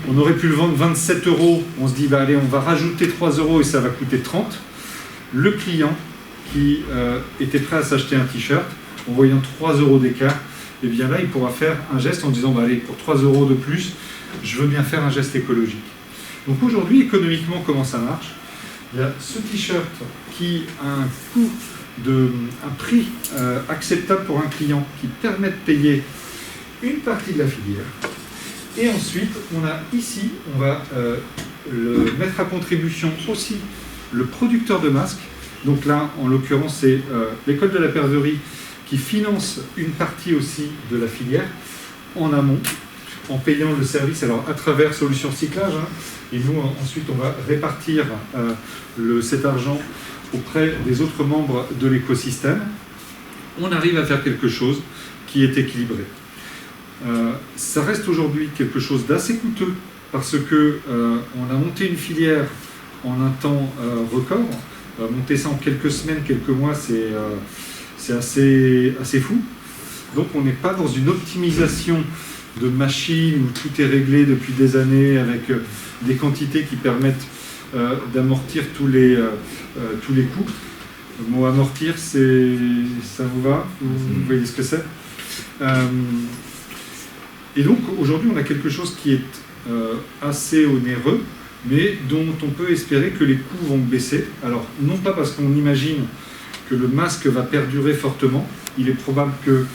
on aurait pu le vendre 27 euros, on se dit bah allez on va rajouter 3 euros et ça va coûter 30, le client qui était prêt à s'acheter un t-shirt, en voyant 3 euros d'écart, et bien là il pourra faire un geste en disant bah allez pour 3 euros de plus, je veux bien faire un geste écologique. Donc aujourd'hui, économiquement, comment ça marche? Il y a ce t-shirt qui a un coût un prix acceptable pour un client qui permet de payer une partie de la filière. Et ensuite, on a ici, on va le mettre à contribution aussi le producteur de masques. Donc là, en l'occurrence, c'est l'école de la Perverie qui finance une partie aussi de la filière en amont, en payant le service alors à travers Solutions Recyclage. Et nous, ensuite, on va répartir cet argent auprès des autres membres de l'écosystème. On arrive à faire quelque chose qui est équilibré. Ça reste aujourd'hui quelque chose d'assez coûteux parce que on a monté une filière en un temps record. Monter ça en quelques semaines, quelques mois, c'est assez fou. Donc on n'est pas dans une optimisation de machines où tout est réglé depuis des années avec des quantités qui permettent d'amortir tous les coûts. Le mot amortir, ça vous va? Vous voyez ce que c'est? Et donc aujourd'hui on a quelque chose qui est assez onéreux, mais dont on peut espérer que les coûts vont baisser. Alors non pas parce qu'on imagine que le masque va perdurer fortement, il est probable que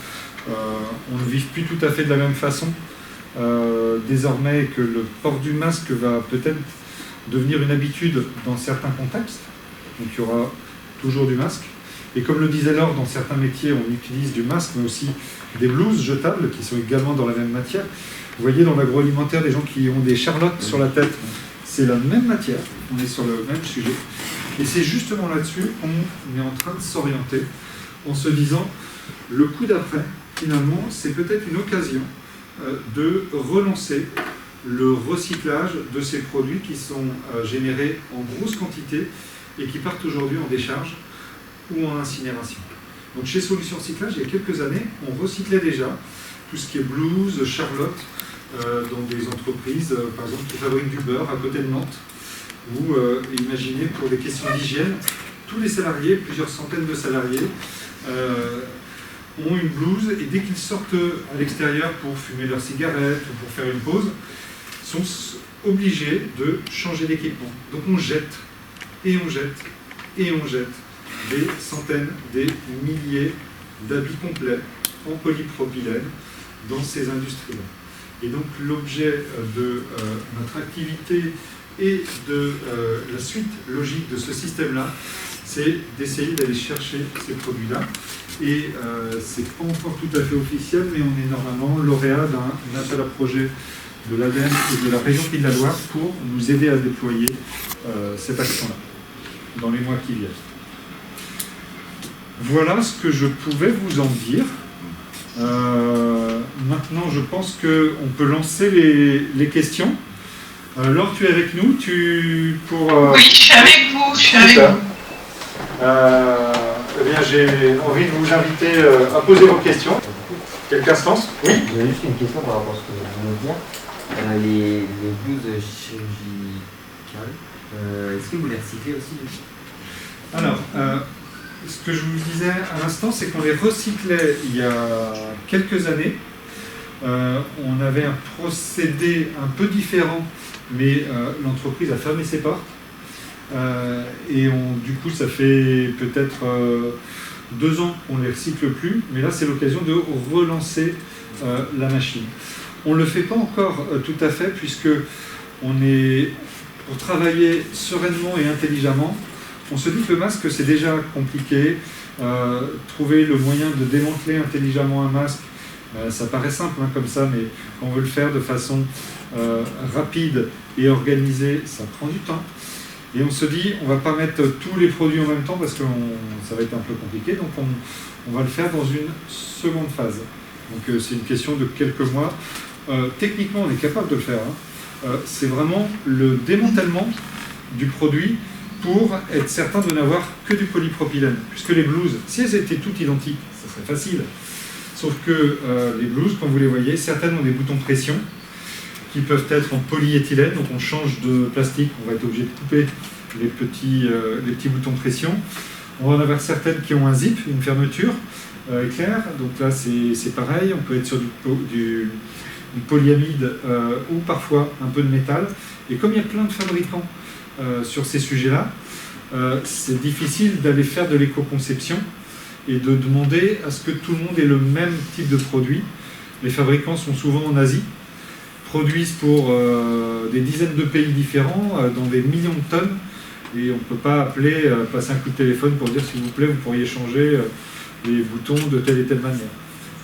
on ne vive plus tout à fait de la même façon désormais, que le port du masque va peut-être devenir une habitude dans certains contextes, donc il y aura toujours du masque. Et comme le disait Laure, dans certains métiers on utilise du masque, mais aussi des blouses jetables qui sont également dans la même matière. Vous voyez dans l'agroalimentaire des gens qui ont des charlottes sur la tête, c'est la même matière, on est sur le même sujet. Et c'est justement là-dessus qu'on est en train de s'orienter en se disant le coup d'après, finalement, c'est peut-être une occasion de relancer le recyclage de ces produits qui sont générés en grosse quantité et qui partent aujourd'hui en décharge ou en incinération. Donc chez Solutions Recyclage, il y a quelques années, on recyclait déjà tout ce qui est blouse, charlotte, dans des entreprises, par exemple, qui fabriquent du beurre à côté de Nantes, ou imaginez pour des questions d'hygiène, tous les salariés, plusieurs centaines de salariés, ont une blouse et dès qu'ils sortent à l'extérieur pour fumer leurs cigarettes ou pour faire une pause, sont obligés de changer d'équipement. Donc on jette, et on jette, et on jette des centaines, des milliers d'habits complets en polypropylène dans ces industries-là. Et donc l'objet de notre activité et de la suite logique de ce système-là, c'est d'essayer d'aller chercher ces produits-là. Et c'est pas encore tout à fait officiel, mais on est normalement lauréat d'un appel à projet de l'ADEME et de la région Pays de la Loire pour nous aider à déployer cette action-là dans les mois qui viennent. Voilà ce que je pouvais vous en dire. maintenant, je pense qu'on peut lancer les questions. Laure, tu es avec nous Oui, je suis avec vous. Super. Eh bien, j'ai envie de vous inviter à poser vos questions. Quelqu'un se lance? Oui. J'avais juste une question par rapport à ce que vous venez de dire. Les blouses chirurgicales, est-ce que vous les recyclez aussi? Alors, ce que je vous disais à l'instant, c'est qu'on les recyclait il y a quelques années. On avait un procédé un peu différent, mais l'entreprise a fermé ses portes. Et du coup, ça fait peut-être 2 ans qu'on ne les recycle plus, mais là, c'est l'occasion de relancer la machine. On ne le fait pas encore tout à fait, puisque pour travailler sereinement et intelligemment, on se dit que le masque, c'est déjà compliqué. Trouver le moyen de démanteler intelligemment un masque, ça paraît simple comme ça, mais quand on veut le faire de façon rapide et organisée, ça prend du temps. Et on se dit, on ne va pas mettre tous les produits en même temps parce que ça va être un peu compliqué, donc on va le faire dans une seconde phase. Donc c'est une question de quelques mois. Techniquement, on est capable de le faire. C'est vraiment le démantèlement du produit pour être certain de n'avoir que du polypropylène. Puisque les blouses, si elles étaient toutes identiques, ça serait facile. Sauf que les blouses, comme vous les voyez, certaines ont des boutons pression qui peuvent être en polyéthylène, donc on change de plastique, on va être obligé de couper les petits boutons pression. On va en avoir certaines qui ont un zip, une fermeture éclair, donc là c'est pareil, on peut être sur du polyamide ou parfois un peu de métal. Et comme il y a plein de fabricants sur ces sujets-là, c'est difficile d'aller faire de l'éco-conception et de demander à ce que tout le monde ait le même type de produit. Les fabricants sont souvent en Asie, produisent pour des dizaines de pays différents, dans des millions de tonnes, et on ne peut pas appeler, passer un coup de téléphone pour dire s'il vous plaît, vous pourriez changer les boutons de telle et telle manière.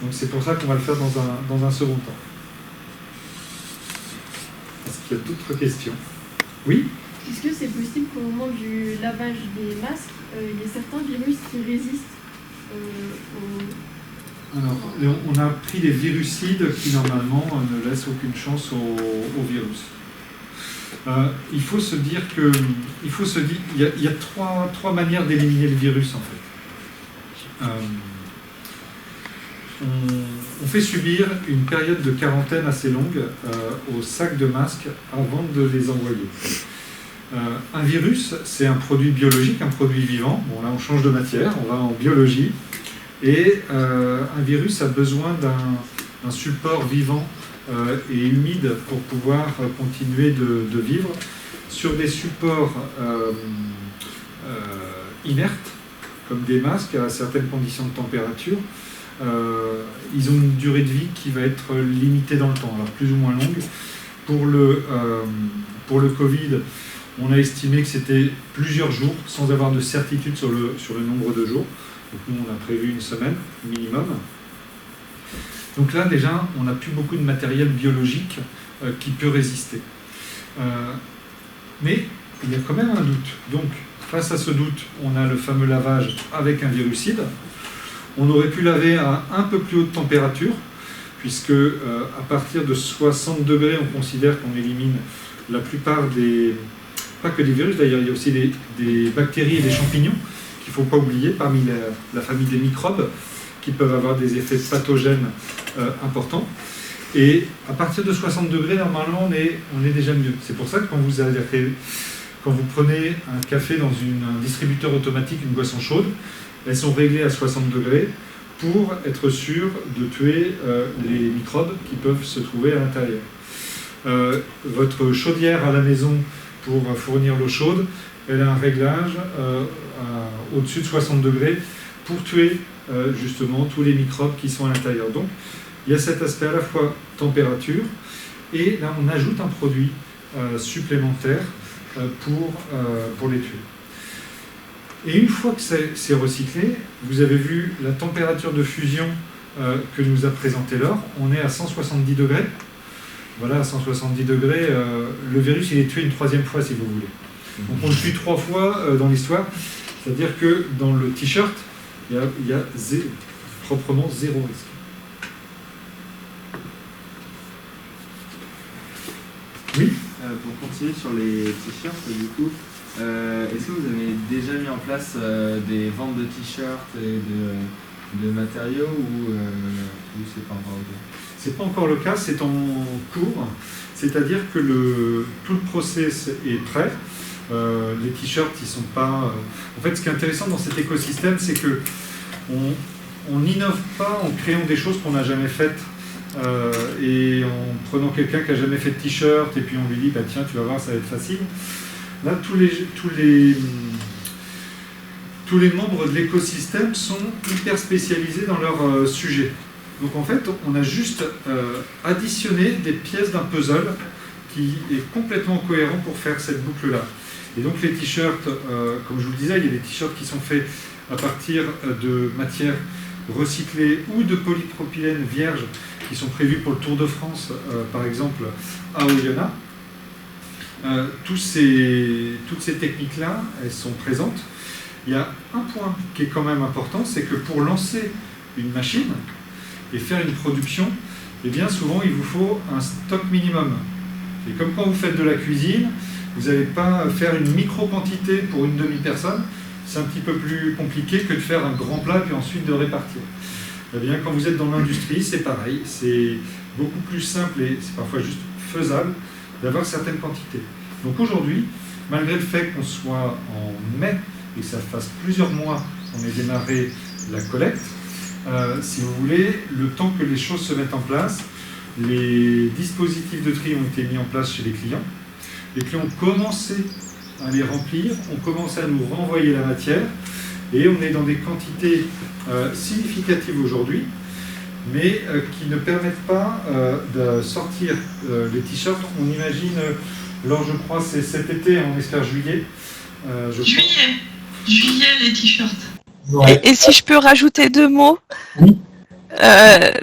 Donc c'est pour ça qu'on va le faire dans un second temps. Est-ce qu'il y a d'autres questions? Oui? Est-ce que c'est possible qu'au moment du lavage des masques, il y ait certains virus qui résistent Alors, on a pris des virucides qui normalement ne laissent aucune chance au virus. Il faut se dire il y a trois manières d'éliminer le virus en fait. On fait subir une période de quarantaine assez longue aux sacs de masques avant de les envoyer. Un virus, c'est un produit biologique, un produit vivant. Bon, là, on change de matière, on va en biologie. Et un virus a besoin d'un support vivant et humide pour pouvoir continuer de vivre. Sur des supports inertes, comme des masques à certaines conditions de température, ils ont une durée de vie qui va être limitée dans le temps, alors plus ou moins longue. Pour le Covid, on a estimé que c'était plusieurs jours, sans avoir de certitude sur le nombre de jours. Donc nous, on a prévu une semaine minimum. Donc là, déjà, on n'a plus beaucoup de matériel biologique qui peut résister. Mais il y a quand même un doute. Donc, face à ce doute, on a le fameux lavage avec un virucide. On aurait pu laver à un peu plus haute température, puisque à partir de 60 degrés, on considère qu'on élimine la plupart des... Pas que des virus, d'ailleurs, il y a aussi des bactéries et des champignons qu'il ne faut pas oublier, parmi la famille des microbes, qui peuvent avoir des effets pathogènes importants. Et à partir de 60 degrés, normalement, on est déjà mieux. C'est pour ça que quand vous prenez un café dans un distributeur automatique, une boisson chaude, elles sont réglées à 60 degrés pour être sûr de tuer les microbes qui peuvent se trouver à l'intérieur. Votre chaudière à la maison, pour fournir l'eau chaude, elle a un réglage au-dessus de 60 degrés pour tuer justement tous les microbes qui sont à l'intérieur. Donc il y a cet aspect à la fois température, et là on ajoute un produit supplémentaire pour les tuer. Et une fois que c'est recyclé, vous avez vu la température de fusion que nous a présenté Laure, on est à 170 degrés. Voilà, à 170 degrés, le virus il est tué une 3e fois si vous voulez. Donc on le tue 3 fois dans l'histoire, c'est-à-dire que dans le t-shirt, il y a proprement zéro risque. pour continuer sur les t-shirts, du coup, est-ce que vous avez déjà mis en place des ventes de t-shirts et de matériaux ou c'est pas encore le cas? C'est pas encore le cas, c'est en cours. C'est-à-dire que tout le process est prêt. Les t-shirts, ils sont pas. En fait, ce qui est intéressant dans cet écosystème, c'est que on n'innove pas en créant des choses qu'on n'a jamais faites. Et en prenant quelqu'un qui n'a jamais fait de t-shirt et puis on lui dit bah tiens tu vas voir ça va être facile. Là tous les membres de l'écosystème sont hyper spécialisés dans leur sujet. Donc en fait on a juste additionné des pièces d'un puzzle qui est complètement cohérent pour faire cette boucle là. Et donc les t-shirts, comme je vous le disais, il y a des t-shirts qui sont faits à partir de matières recyclées ou de polypropylène vierge qui sont prévus pour le Tour de France, par exemple, à Oyonnax. Toutes ces techniques-là, elles sont présentes. Il y a un point qui est quand même important, c'est que pour lancer une machine et faire une production, eh bien souvent il vous faut un stock minimum. Et comme quand vous faites de la cuisine, vous n'allez pas faire une micro-quantité pour une demi-personne, c'est un petit peu plus compliqué que de faire un grand plat puis ensuite de répartir. Eh bien, quand vous êtes dans l'industrie, c'est pareil, c'est beaucoup plus simple et c'est parfois juste faisable d'avoir certaines quantités. Donc aujourd'hui, malgré le fait qu'on soit en mai et que ça fasse plusieurs mois qu'on ait démarré la collecte, si vous voulez, le temps que les choses se mettent en place, les dispositifs de tri ont été mis en place chez les clients. Les clients ont commencé à les remplir, ont commencé à nous renvoyer la matière et on est dans des quantités significatives aujourd'hui, mais qui ne permettent pas de sortir les t-shirts. On imagine, alors je crois c'est cet été, on espère juillet. Juillet les t-shirts. Ouais. Et si je peux rajouter 2 mots. Oui.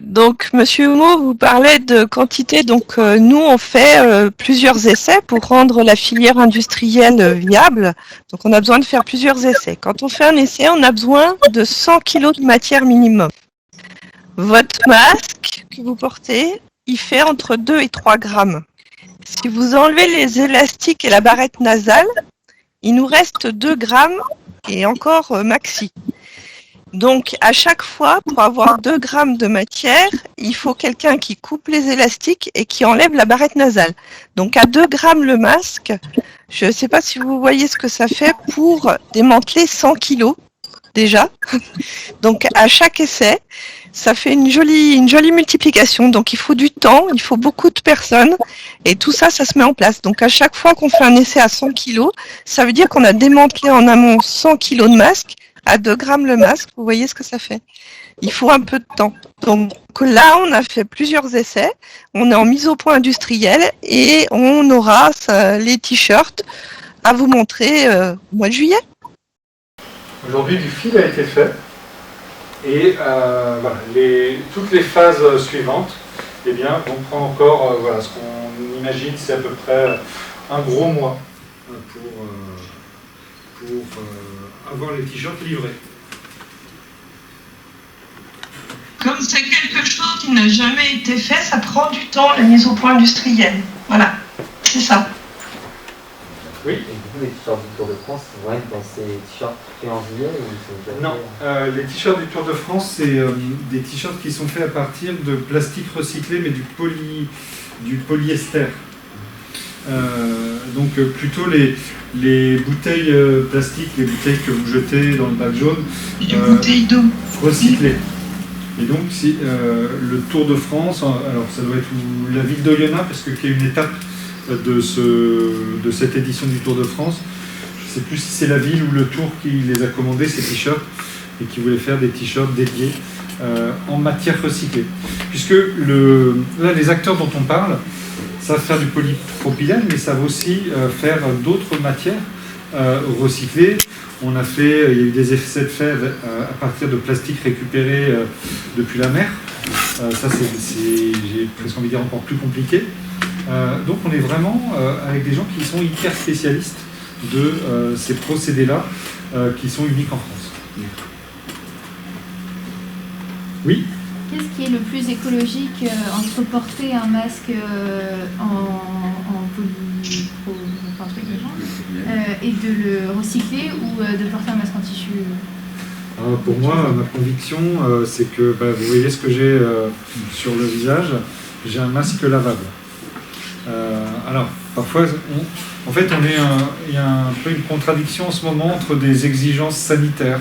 Donc, Monsieur Humeau, vous parlez de quantité. Donc, nous, on fait plusieurs essais pour rendre la filière industrielle viable. Donc, on a besoin de faire plusieurs essais. Quand on fait un essai, on a besoin de 100 kg de matière minimum. Votre masque que vous portez, il fait entre 2 et 3 grammes. Si vous enlevez les élastiques et la barrette nasale, il nous reste 2 grammes et encore maxi. Donc, à chaque fois, pour avoir 2 grammes de matière, il faut quelqu'un qui coupe les élastiques et qui enlève la barrette nasale. Donc, à 2 grammes le masque, je ne sais pas si vous voyez ce que ça fait pour démanteler 100 kilos, déjà. Donc, à chaque essai, ça fait une jolie multiplication. Donc, il faut du temps, il faut beaucoup de personnes. Et tout ça, ça se met en place. Donc, à chaque fois qu'on fait un essai à 100 kilos, ça veut dire qu'on a démantelé en amont 100 kilos de masque. À 2 grammes le masque, vous voyez ce que ça fait. Il faut un peu de temps. Donc là, on a fait plusieurs essais. On est en mise au point industrielle et on aura les t-shirts à vous montrer au mois de juillet. Aujourd'hui, du fil a été fait. Et voilà, toutes les phases suivantes, eh bien, on prend encore, voilà, ce qu'on imagine, c'est à peu près un gros mois pour avoir les t-shirts livrés. Comme c'est quelque chose qui n'a jamais été fait, ça prend du temps, la mise au point industrielle. Voilà, c'est ça. Oui. Et du coup, les t-shirts du Tour de France vont être dans ces t-shirts faits en juillet ou ils sont déjà Non, les t-shirts du Tour de France, c'est des t-shirts qui sont faits à partir de plastique recyclé, mais du polyester. Donc plutôt les bouteilles plastiques, les bouteilles que vous jetez dans le bac jaune, Les bouteilles d'eau recyclées. Et donc si, le Tour de France, alors ça doit être la ville d'Oyonnax, parce qu'il y a une étape de cette édition du Tour de France. Je ne sais plus si c'est la ville ou le Tour qui les a commandés, ces t-shirts, et qui voulait faire des t-shirts dédiés en matière recyclée. Puisque là, les acteurs dont on parle savent faire du polypropylène, mais savent aussi faire d'autres matières recyclées. Il y a eu des essais de fait à partir de plastique récupéré depuis la mer. Ça, j'ai presque envie de dire encore plus compliqué. Donc on est vraiment avec des gens qui sont hyper spécialistes de ces procédés-là qui sont uniques en France. Oui. Qu'est-ce qui est le plus écologique entre porter un masque en enfin, un truc de genre, et de le recycler ou de porter un masque en tissu? Pour moi, ma conviction, c'est que vous voyez ce que j'ai sur le visage, j'ai un masque lavable. Alors, parfois, il y a un peu une contradiction en ce moment entre des exigences sanitaires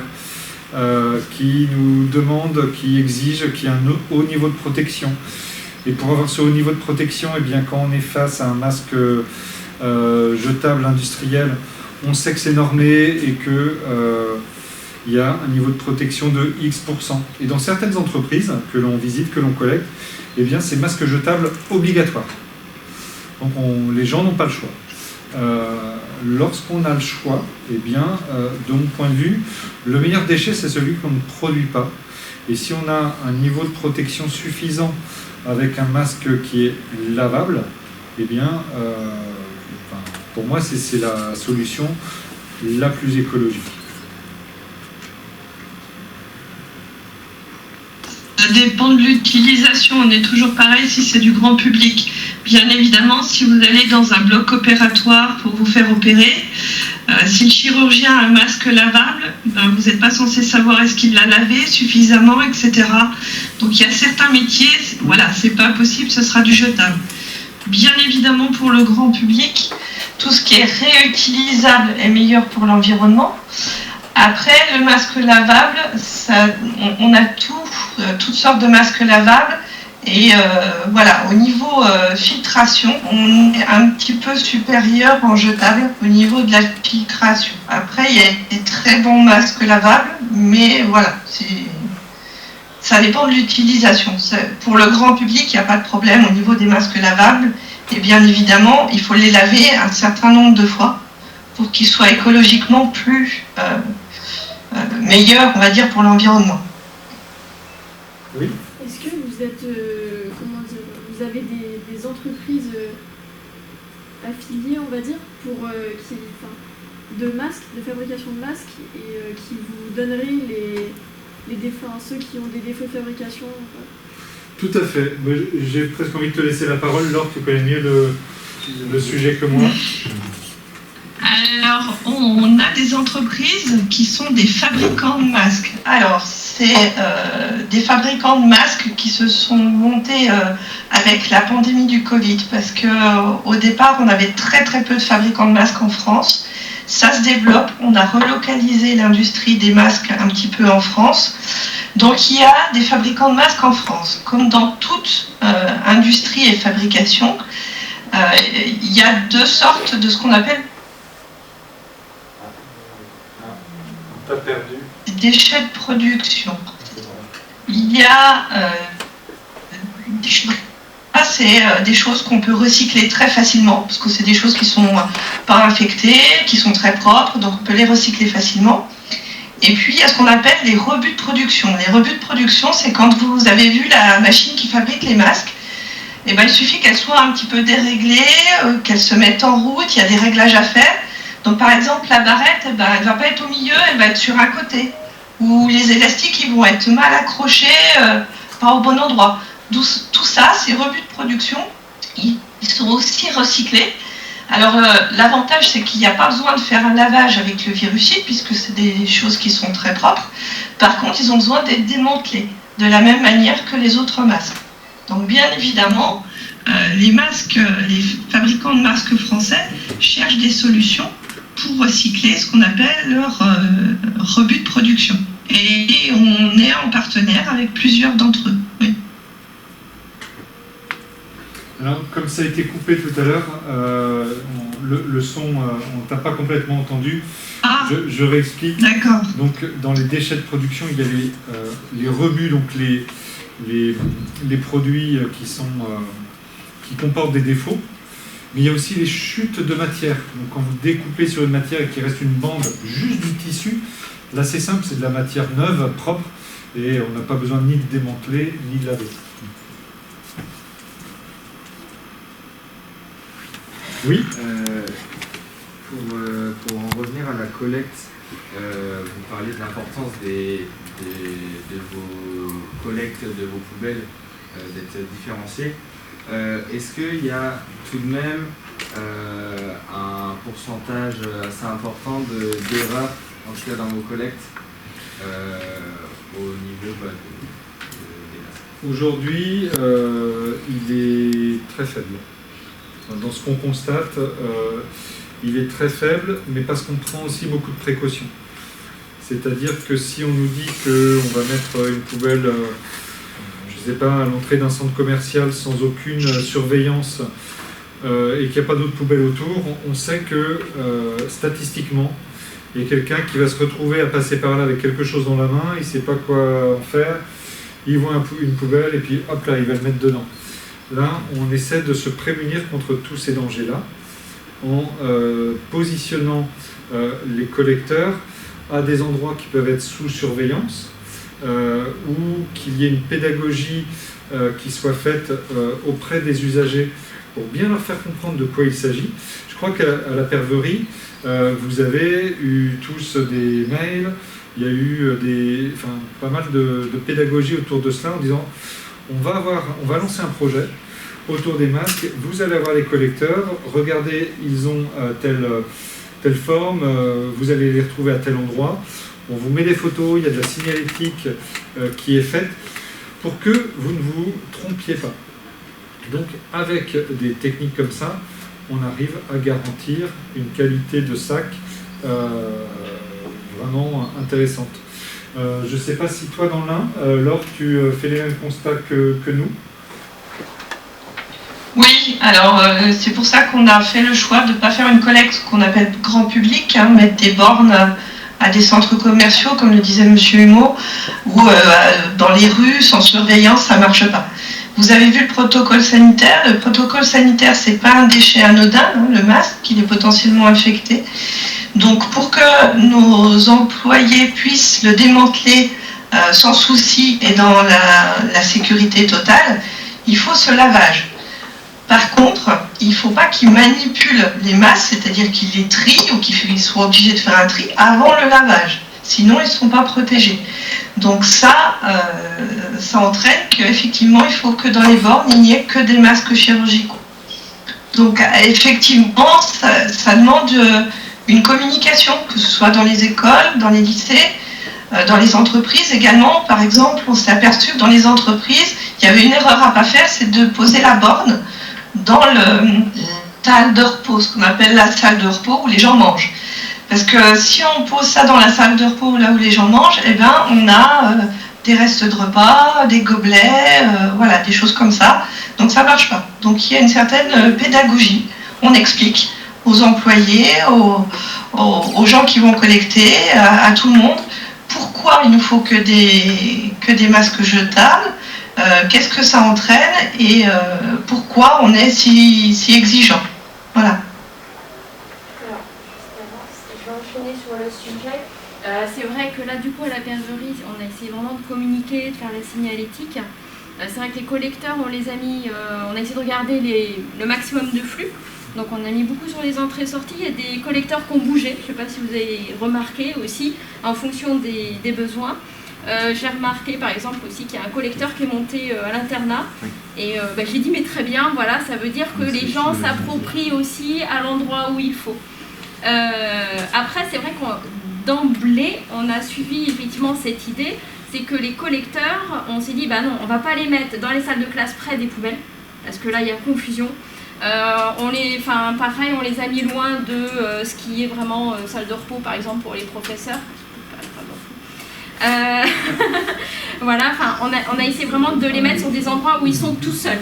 qui nous demandent, qui exigent qu'il y ait un haut niveau de protection. Et pour avoir ce haut niveau de protection, eh bien, quand on est face à un masque jetable industriel, on sait que c'est normé et que il y a un niveau de protection de X%. Et dans certaines entreprises que l'on visite, que l'on collecte, eh bien, c'est masque jetable obligatoire. Donc les gens n'ont pas le choix. Lorsqu'on a le choix, eh bien, de mon point de vue, le meilleur déchet, c'est celui qu'on ne produit pas. Et si on a un niveau de protection suffisant avec un masque qui est lavable, eh bien, pour moi, c'est la solution la plus écologique. Ça dépend de l'utilisation, on est toujours pareil si c'est du grand public. Bien évidemment, si vous allez dans un bloc opératoire pour vous faire opérer, si le chirurgien a un masque lavable, vous n'êtes pas censé savoir est-ce qu'il l'a lavé suffisamment, etc. Donc il y a certains métiers, voilà, c'est pas possible, ce sera du jetable. Bien évidemment, pour le grand public, tout ce qui est réutilisable est meilleur pour l'environnement. Après, le masque lavable, on a toutes sortes de masques lavables. Et voilà, au niveau filtration, on est un petit peu supérieur en jetable au niveau de la filtration. Après, il y a des très bons masques lavables, mais voilà, ça dépend de l'utilisation. Pour le grand public, il n'y a pas de problème au niveau des masques lavables. Et bien évidemment, il faut les laver un certain nombre de fois pour qu'ils soient écologiquement plus meilleurs, on va dire, pour l'environnement. Oui. Est-ce que vous êtes, vous avez des entreprises affiliées, on va dire, pour de masques, de fabrication de masques, et qui vous donneraient les défauts, ceux qui ont des défauts de fabrication? Tout à fait. J'ai presque envie de te laisser la parole, Laure, tu connais mieux le sujet que moi. Alors, on a des entreprises qui sont des fabricants de masques. Alors, c'est des fabricants de masques qui se sont montés avec la pandémie du Covid, parce qu'au départ, on avait très très peu de fabricants de masques en France. Ça se développe, on a relocalisé l'industrie des masques un petit peu en France. Donc il y a des fabricants de masques en France. Comme dans toute industrie et fabrication, il y a deux sortes de ce qu'on appelle déchets de production. Il y a des choses. C'est des choses qu'on peut recycler très facilement, parce que c'est des choses qui sont pas infectées, qui sont très propres, donc on peut les recycler facilement. Et puis il y a ce qu'on appelle les rebuts de production. Les rebuts de production, c'est quand vous avez vu la machine qui fabrique les masques, et ben, il suffit qu'elle soit un petit peu déréglée, qu'elle se mette en route, il y a des réglages à faire. Donc par exemple, la barrette, elle ne va pas être au milieu, elle va être sur un côté. Ou les élastiques, ils vont être mal accrochés, pas au bon endroit. Tout ça, ces rebuts de production, ils sont aussi recyclés. Alors l'avantage, c'est qu'il n'y a pas besoin de faire un lavage avec le virucide, puisque c'est des choses qui sont très propres. Par contre, ils ont besoin d'être démantelés, de la même manière que les autres masques. Donc bien évidemment, les fabricants de masques français cherchent des solutions pour recycler ce qu'on appelle leur rebut de production. Et on est en partenaire avec plusieurs d'entre eux. Oui. Alors, comme ça a été coupé tout à l'heure, le son, on ne t'a pas complètement entendu. Ah, je réexplique. D'accord. Donc, dans les déchets de production, il y a les rebuts, donc les produits qui comportent des défauts. Mais il y a aussi les chutes de matière. Donc, quand vous découpez sur une matière et qu'il reste une bande juste du tissu, là c'est simple, c'est de la matière neuve, propre, et on n'a pas besoin ni de démanteler, ni de laver. Oui. Pour en revenir à la collecte, vous parlez de l'importance de vos collectes, de vos poubelles, d'être différenciées. Est-ce qu'il y a tout de même un pourcentage assez important d'erreurs, en tout cas dans vos collectes, au niveau des masques? Aujourd'hui, il est très faible. Dans ce qu'on constate, il est très faible, mais parce qu'on prend aussi beaucoup de précautions. C'est-à-dire que si on nous dit qu'on va mettre une poubelle, je ne sais pas, à l'entrée d'un centre commercial sans aucune surveillance et qu'il n'y a pas d'autres poubelles autour, on sait que statistiquement, il y a quelqu'un qui va se retrouver à passer par là avec quelque chose dans la main, il ne sait pas quoi en faire, il voit une poubelle et puis hop là, il va le mettre dedans. Là, on essaie de se prémunir contre tous ces dangers-là en positionnant les collecteurs à des endroits qui peuvent être sous surveillance ou qu'il y ait une pédagogie qui soit faite auprès des usagers pour bien leur faire comprendre de quoi il s'agit. Je crois qu'à la Perverie, vous avez eu tous des mails, il y a eu pas mal de pédagogie autour de cela en disant on va lancer un projet autour des masques, vous allez avoir les collecteurs, regardez, ils ont telle forme, vous allez les retrouver à tel endroit, on vous met des photos, il y a de la signalétique qui est faite pour que vous ne vous trompiez pas. Donc avec des techniques comme ça, on arrive à garantir une qualité de sac vraiment intéressante. Je ne sais pas si toi dans l'Ain, Laure, tu fais les mêmes constats que nous. Oui, alors c'est pour ça qu'on a fait le choix de ne pas faire une collecte qu'on appelle grand public, mettre des bornes à des centres commerciaux, comme le disait M. Humeau, ou dans les rues, sans surveillance, ça ne marche pas. Vous avez vu le protocole sanitaire. Le protocole sanitaire, ce n'est pas un déchet anodin, le masque, il est potentiellement infecté. Donc pour que nos employés puissent le démanteler sans souci et dans la sécurité totale, il faut ce lavage. Par contre, il ne faut pas qu'ils manipulent les masques, c'est-à-dire qu'ils les trient ou qu'ils soient obligés de faire un tri avant le lavage. Sinon, ils ne sont pas protégés. Donc ça entraîne qu'effectivement, il faut que dans les bornes, il n'y ait que des masques chirurgicaux. Donc effectivement, ça demande une communication, que ce soit dans les écoles, dans les lycées, dans les entreprises également. Par exemple, on s'est aperçu que dans les entreprises, il y avait une erreur à ne pas faire, c'est de poser la borne dans la salle de repos, ce qu'on appelle la salle de repos où les gens mangent. Parce que si on pose ça dans la salle de repos là où les gens mangent, eh ben, on a des restes de repas, des gobelets, voilà, des choses comme ça. Donc ça ne marche pas. Donc il y a une certaine pédagogie. On explique aux employés, aux gens qui vont collecter, à tout le monde, pourquoi il nous faut que des masques jetables, qu'est-ce que ça entraîne et pourquoi on est si exigeant. Voilà. Je vais enchaîner sur le sujet. C'est vrai que là, du coup, à la Perverie, on a essayé vraiment de communiquer, de faire la signalétique. C'est vrai que les collecteurs, on les a mis, on a essayé de regarder le maximum de flux. Donc on a mis beaucoup sur les entrées-sorties. Il y a des collecteurs qui ont bougé. Je ne sais pas si vous avez remarqué aussi, en fonction des besoins. J'ai remarqué par exemple aussi qu'il y a un collecteur qui est monté à l'internat. Et je lui ai dit mais très bien, voilà, ça veut dire que les gens s'approprient aussi à l'endroit où il faut. Après, c'est vrai qu'on d'emblée, on a suivi effectivement cette idée, c'est que les collecteurs, on s'est dit, bah non, on va pas les mettre dans les salles de classe près des poubelles, parce que là, il y a confusion. Pareil, on les a mis loin de ce qui est vraiment salle de repos, par exemple, pour les professeurs. Voilà, on a essayé vraiment de les mettre sur des endroits où ils sont tout seuls.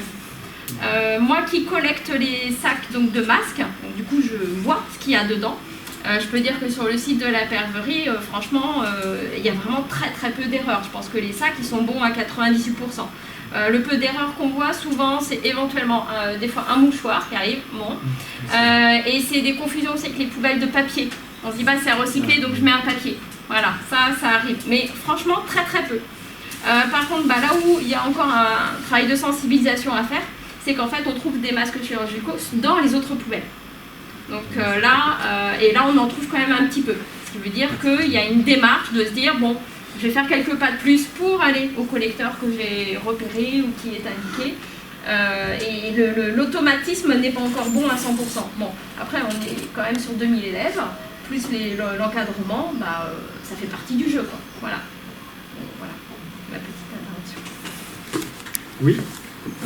Moi qui collecte les sacs donc, de masques, donc, du coup je vois ce qu'il y a dedans. Je peux dire que sur le site de la Perverie, franchement, il y a vraiment très très peu d'erreurs. Je pense que les sacs ils sont bons à 98%. Le peu d'erreurs qu'on voit souvent, c'est éventuellement des fois un mouchoir qui arrive, bon. Et c'est des confusions aussi avec les poubelles de papier. On se dit bah c'est à recycler donc je mets un papier. Voilà, ça arrive. Mais franchement très très peu. Par contre, là où il y a encore un travail de sensibilisation à faire, c'est qu'en fait on trouve des masques chirurgicaux dans les autres poubelles. Donc là on en trouve quand même un petit peu. Ce qui veut dire qu'il y a une démarche de se dire, bon, je vais faire quelques pas de plus pour aller au collecteur que j'ai repéré ou qui est indiqué. Et l'automatisme n'est pas encore bon à 100%. Bon, après, on est quand même sur 2000 élèves, plus l'encadrement, ça fait partie du jeu, quoi. Voilà. Donc, voilà, ma petite intervention. Oui.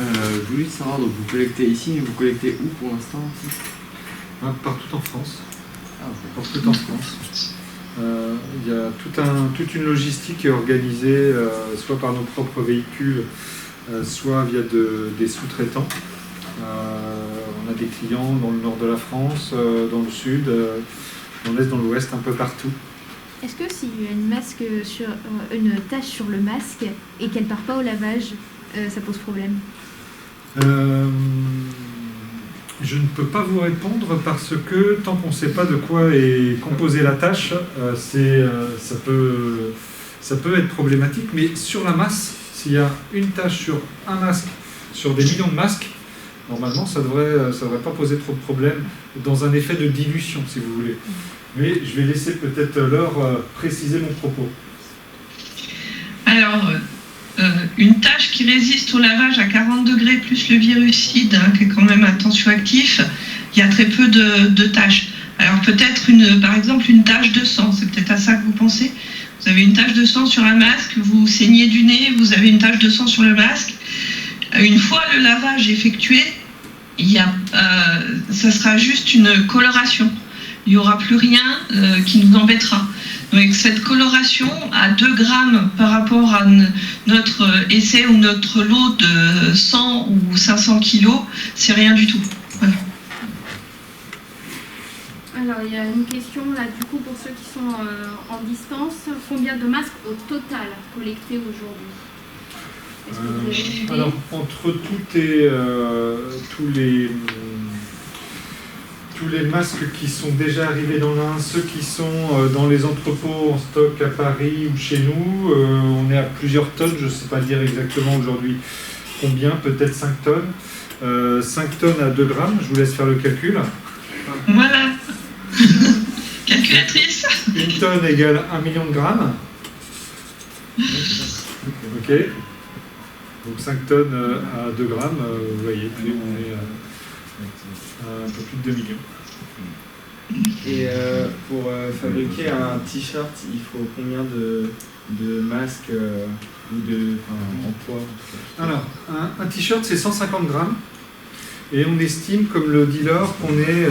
Je voulais savoir, donc vous collectez ici, mais vous collectez où pour l'instant? Partout en France. Okay. Partout en France. Il y a toute une logistique qui est organisée, soit par nos propres véhicules, soit via des sous-traitants. On a des clients dans le nord de la France, dans le sud, dans l'est, dans l'ouest, un peu partout. Est-ce que s'il y a une tache sur le masque et qu'elle part pas au lavage, ça pose problème? Je ne peux pas vous répondre parce que tant qu'on ne sait pas de quoi est composée la tâche, ça peut être problématique. Mais sur la masse, s'il y a une tâche sur un masque, sur des millions de masques, normalement ça devrait pas poser trop de problèmes dans un effet de dilution, si vous voulez. Mais je vais laisser peut-être Laure préciser mon propos. Alors, une tâche qui résiste au lavage à 40 degrés plus le virucide, qui est quand même un tensioactif, il y a très peu de tâches. Alors peut-être par exemple une tache de sang, c'est peut-être à ça que vous pensez. Vous avez une tache de sang sur un masque, vous saignez du nez, vous avez une tache de sang sur le masque. Une fois le lavage effectué, ça sera juste une coloration. Il n'y aura plus rien qui nous embêtera. Donc cette coloration à 2 grammes par rapport à notre essai ou notre lot de 100 ou 500 kilos, c'est rien du tout. Voilà. Alors il y a une question là du coup pour ceux qui sont en distance. Combien de masques au total collectés aujourd'hui? Est-ce que vous avez une idée? Alors entre tous les masques qui sont déjà arrivés dans l'Ain, ceux qui sont dans les entrepôts en stock à Paris ou chez nous, on est à plusieurs tonnes, je ne sais pas dire exactement aujourd'hui combien, peut-être 5 tonnes. 5 tonnes à 2 grammes, je vous laisse faire le calcul. Voilà. Calculatrice. 1 tonne égale 1 million de grammes. Ok. Donc 5 tonnes à 2 grammes, vous voyez, on est un peu plus de 2 millions. Et pour fabriquer un t-shirt, il faut combien de masques en poids? Alors, un t-shirt, c'est 150 grammes. Et on estime, comme le dit Laure, qu'on est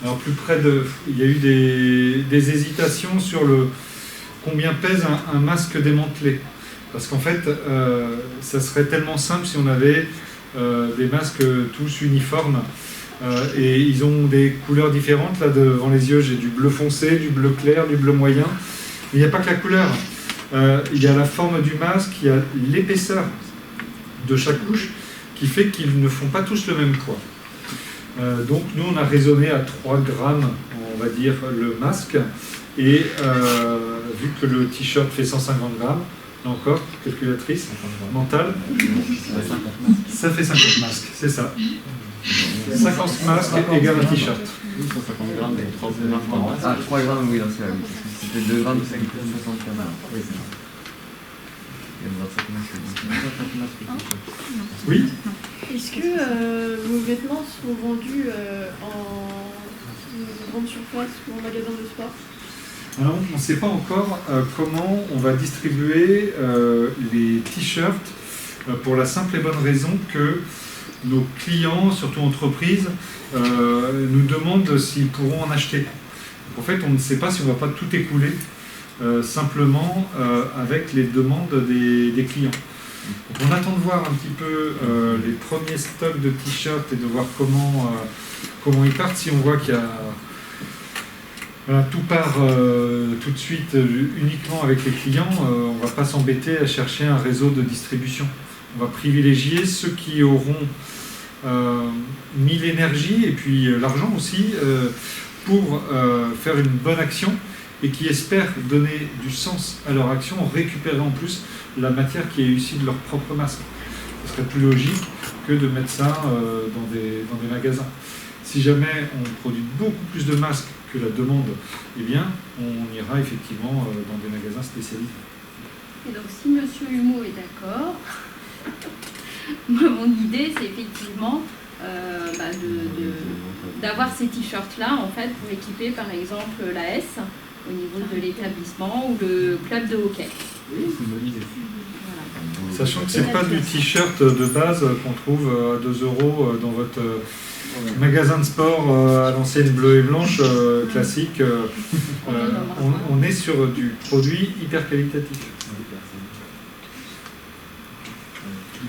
alors plus près de... Il y a eu des hésitations sur combien pèse un masque démantelé. Parce qu'en fait, ça serait tellement simple si on avait des masques tous uniformes. Et ils ont des couleurs différentes. Là, devant les yeux, j'ai du bleu foncé, du bleu clair, du bleu moyen. Mais il n'y a pas que la couleur. Il y a la forme du masque, il y a l'épaisseur de chaque couche qui fait qu'ils ne font pas tous le même poids. Donc nous, on a raisonné à 3 grammes, on va dire, le masque. Et vu que le t-shirt fait 150 grammes, là encore, calculatrice mentale, ça fait 50 masques, c'est ça. 50 masques égale un t-shirt. 150 grammes et 3 grammes. Ah, 3 grammes, oui, dans ce cas-là. C'était 2 grammes, c'est 60 grammes. Oui, c'est ça. Oui. Est-ce que vos vêtements sont vendus en grande surface ou en magasin de sport? Alors, on ne sait pas encore comment on va distribuer les t-shirts pour la simple et bonne raison que nos clients, surtout entreprises, nous demandent s'ils pourront en acheter. En fait, on ne sait pas si on ne va pas tout écouler simplement avec les demandes des clients. Donc, on attend de voir un petit peu les premiers stocks de t-shirts et de voir comment ils partent. Si on voit qu'il y a tout part tout de suite uniquement avec les clients, on ne va pas s'embêter à chercher un réseau de distribution. On va privilégier ceux qui auront mis l'énergie et puis l'argent aussi pour faire une bonne action et qui espèrent donner du sens à leur action en récupérant en plus la matière qui est issue de leur propre masque. Ce serait plus logique que de mettre ça dans des magasins. Si jamais on produit beaucoup plus de masques que la demande, eh bien, on ira effectivement dans des magasins spécialisés. Et donc, si M. Humeau est d'accord, Moi, mon idée, c'est effectivement d'avoir ces t-shirts-là, en fait, pour équiper, par exemple, l'AS au niveau de l'établissement ou le club de hockey. Voilà. Sachant que c'est pas du t-shirt de base qu'on trouve à 2 € dans votre magasin de sport à l'ancienne bleue et blanche classique. On est sur du produit hyper qualitatif.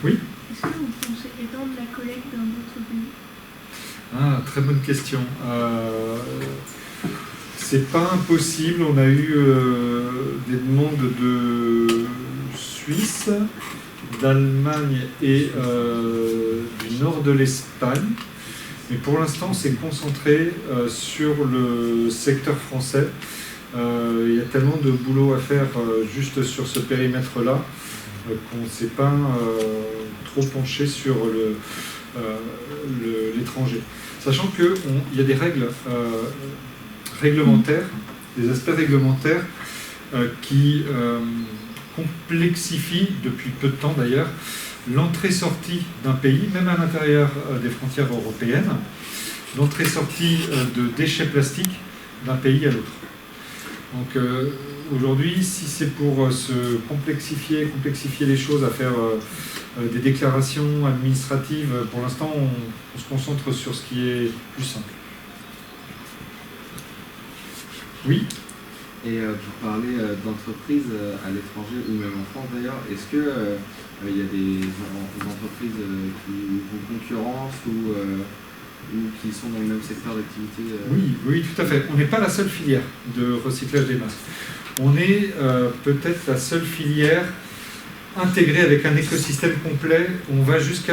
Oui ? Est-ce que vous pensez étendre la collecte dans d'autres pays? Ah, très bonne question. C'est pas impossible. On a eu des demandes de Suisse, d'Allemagne et du nord de l'Espagne. Mais pour l'instant, c'est concentré sur le secteur français. Il y a tellement de boulot à faire juste sur ce périmètre-là qu'on ne s'est pas trop penché sur l'étranger. Sachant qu'il y a des règles réglementaires, des aspects réglementaires qui complexifient depuis peu de temps d'ailleurs l'entrée-sortie d'un pays, même à l'intérieur des frontières européennes, l'entrée-sortie de déchets plastiques d'un pays à l'autre. Donc aujourd'hui, si c'est pour complexifier les choses, à faire des déclarations administratives, pour l'instant on se concentre sur ce qui est plus simple. Oui ? Et pour parler d'entreprises à l'étranger ou même en France d'ailleurs, est-ce que il y a des entreprises qui vous concurrencent ou qui sont dans le même secteur d'activité Oui, tout à fait. On n'est pas la seule filière de recyclage des masques. On est peut-être la seule filière intégrée avec un écosystème complet. On va jusqu'à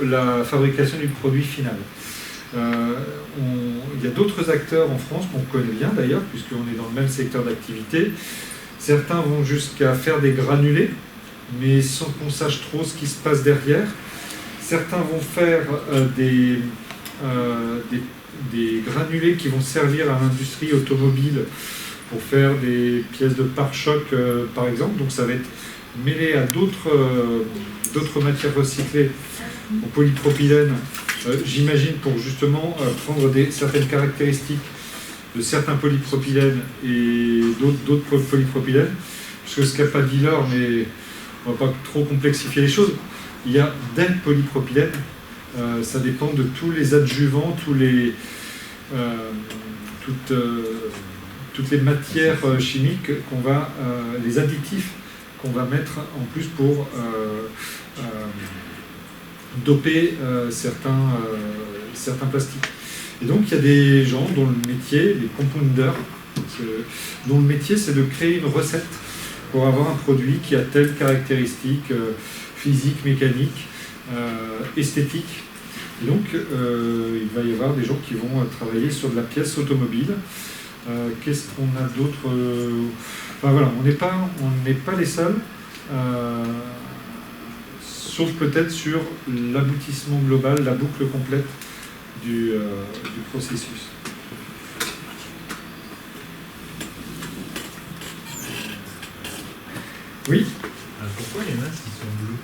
la fabrication du produit final. Il y a d'autres acteurs en France qu'on connaît bien d'ailleurs, puisqu'on est dans le même secteur d'activité. Certains vont jusqu'à faire des granulés, mais sans qu'on sache trop ce qui se passe derrière. Certains vont faire des granulés qui vont servir à l'industrie automobile pour faire des pièces de pare-choc par exemple. Donc ça va être mêlé à d'autres matières recyclées au polypropylène. J'imagine pour justement prendre certaines caractéristiques de certains polypropylènes et d'autres polypropylènes, puisque ce qu'a pas dit Laure, mais on ne va pas trop complexifier les choses, il y a des polypropylènes, ça dépend de tous les adjuvants, toutes les matières chimiques les additifs qu'on va mettre en plus pour doper certains plastiques. Et donc il y a des gens dont le métier, les compounders, dont le métier c'est de créer une recette pour avoir un produit qui a telle caractéristique physique, mécanique, esthétique. Et donc il va y avoir des gens qui vont travailler sur de la pièce automobile. Qu'est-ce qu'on a d'autre Enfin voilà, on n'est pas les seuls. Sauf peut-être sur l'aboutissement global, la boucle complète du processus. Oui ? Pourquoi les masques sont bleus ?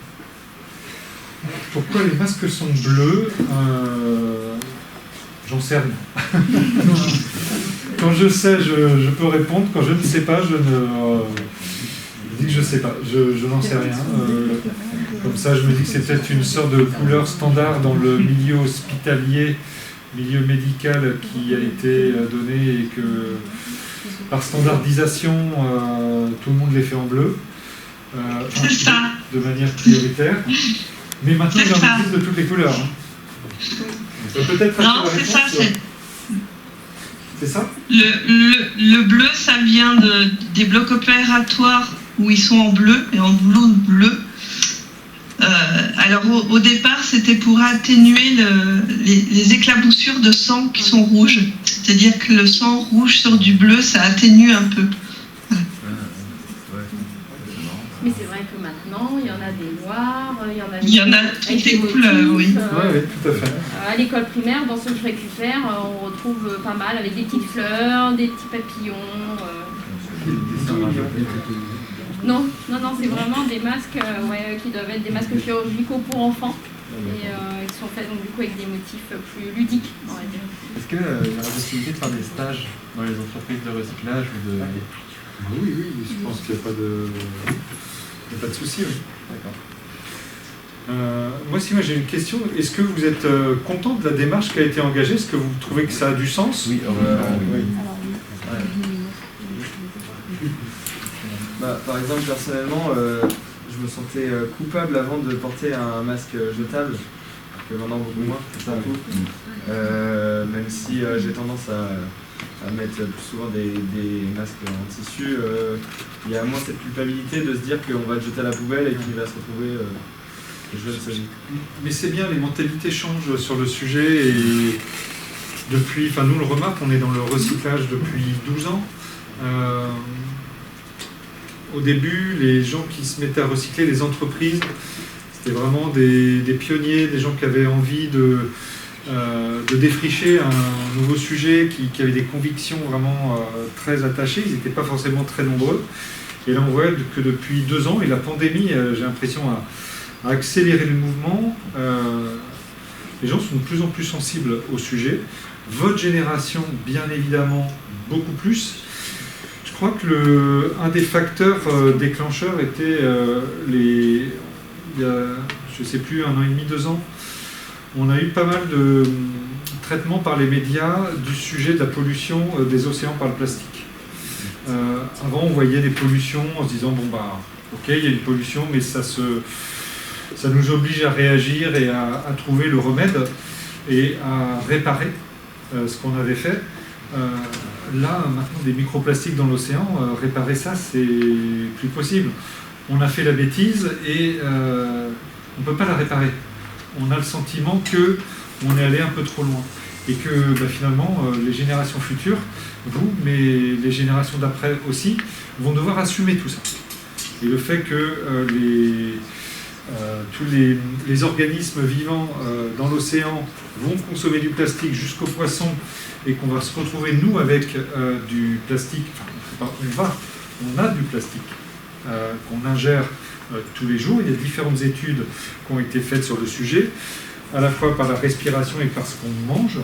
Pourquoi les masques sont bleus J'en sais rien. Quand je sais, je peux répondre. Quand je ne sais pas, je dis que je ne sais pas. Je n'en sais rien. Comme ça, je me dis que c'est peut-être une sorte de couleur standard dans le milieu hospitalier, milieu médical qui a été donné et que par standardisation, tout le monde les fait en bleu, de manière prioritaire. Mais maintenant, il y en existe de toutes les couleurs. On peut peut-être non, c'est ça. C'est ça ? Le bleu, ça vient des blocs opératoires où ils sont en bleu et en boulot bleu. Alors au départ, c'était pour atténuer les éclaboussures de sang qui sont rouges. C'est-à-dire que le sang rouge sur du bleu, ça atténue un peu. Mais c'est vrai que maintenant, il y en a des noirs, il y en a toutes les couleurs, oui. Oui, tout à fait. À l'école primaire, dans ce que je récupère, on retrouve pas mal avec des petites fleurs, des petits papillons. Non, c'est vraiment des masques qui doivent être des masques chirurgicaux pour enfants et qui sont faits donc, du coup avec des motifs plus ludiques, on va dire. Est-ce qu'il y a la possibilité de faire des stages dans les entreprises de recyclage ou de... Oui, je pense qu'il n'y a pas de souci. Oui. D'accord. Moi j'ai une question. Est-ce que vous êtes content de la démarche qui a été engagée? Est-ce que vous trouvez que ça a du sens? Oui, oui. Par exemple, personnellement, je me sentais coupable avant de porter un masque jetable, que maintenant beaucoup moins, même si j'ai tendance à mettre plus souvent des masques en tissu, il y a moins cette culpabilité de se dire qu'on va le jeter à la poubelle et qu'il va se retrouver jeune sa vie. Mais c'est bien, les mentalités changent sur le sujet et depuis, nous on le remarque, on est dans le recyclage depuis 12 ans. Au début, les gens qui se mettaient à recycler, les entreprises, c'était vraiment des pionniers, des gens qui avaient envie de défricher un nouveau sujet, qui avaient des convictions vraiment très attachées. Ils n'étaient pas forcément très nombreux. Et là, on voit que depuis 2 ans, et la pandémie, j'ai l'impression, a accéléré le mouvement. Les gens sont de plus en plus sensibles au sujet. Votre génération, bien évidemment, beaucoup plus. Je crois que un des facteurs déclencheurs était il y a, je ne sais plus, 1 an et demi, 2 ans, on a eu pas mal de traitements par les médias du sujet de la pollution des océans par le plastique. Avant, on voyait des pollutions en se disant, ok, il y a une pollution, mais ça nous oblige à réagir et à trouver le remède et à réparer ce qu'on avait fait. Là, maintenant, des microplastiques dans l'océan, réparer ça, c'est plus possible. On a fait la bêtise et on ne peut pas la réparer. On a le sentiment qu'on est allé un peu trop loin. Et que finalement, les générations futures, vous, mais les générations d'après aussi, vont devoir assumer tout ça. Et le fait que tous les organismes vivants dans l'océan vont consommer du plastique jusqu'aux poissons et qu'on va se retrouver, nous, avec du plastique, on a du plastique qu'on ingère tous les jours. Il y a différentes études qui ont été faites sur le sujet, à la fois par la respiration et par ce qu'on mange.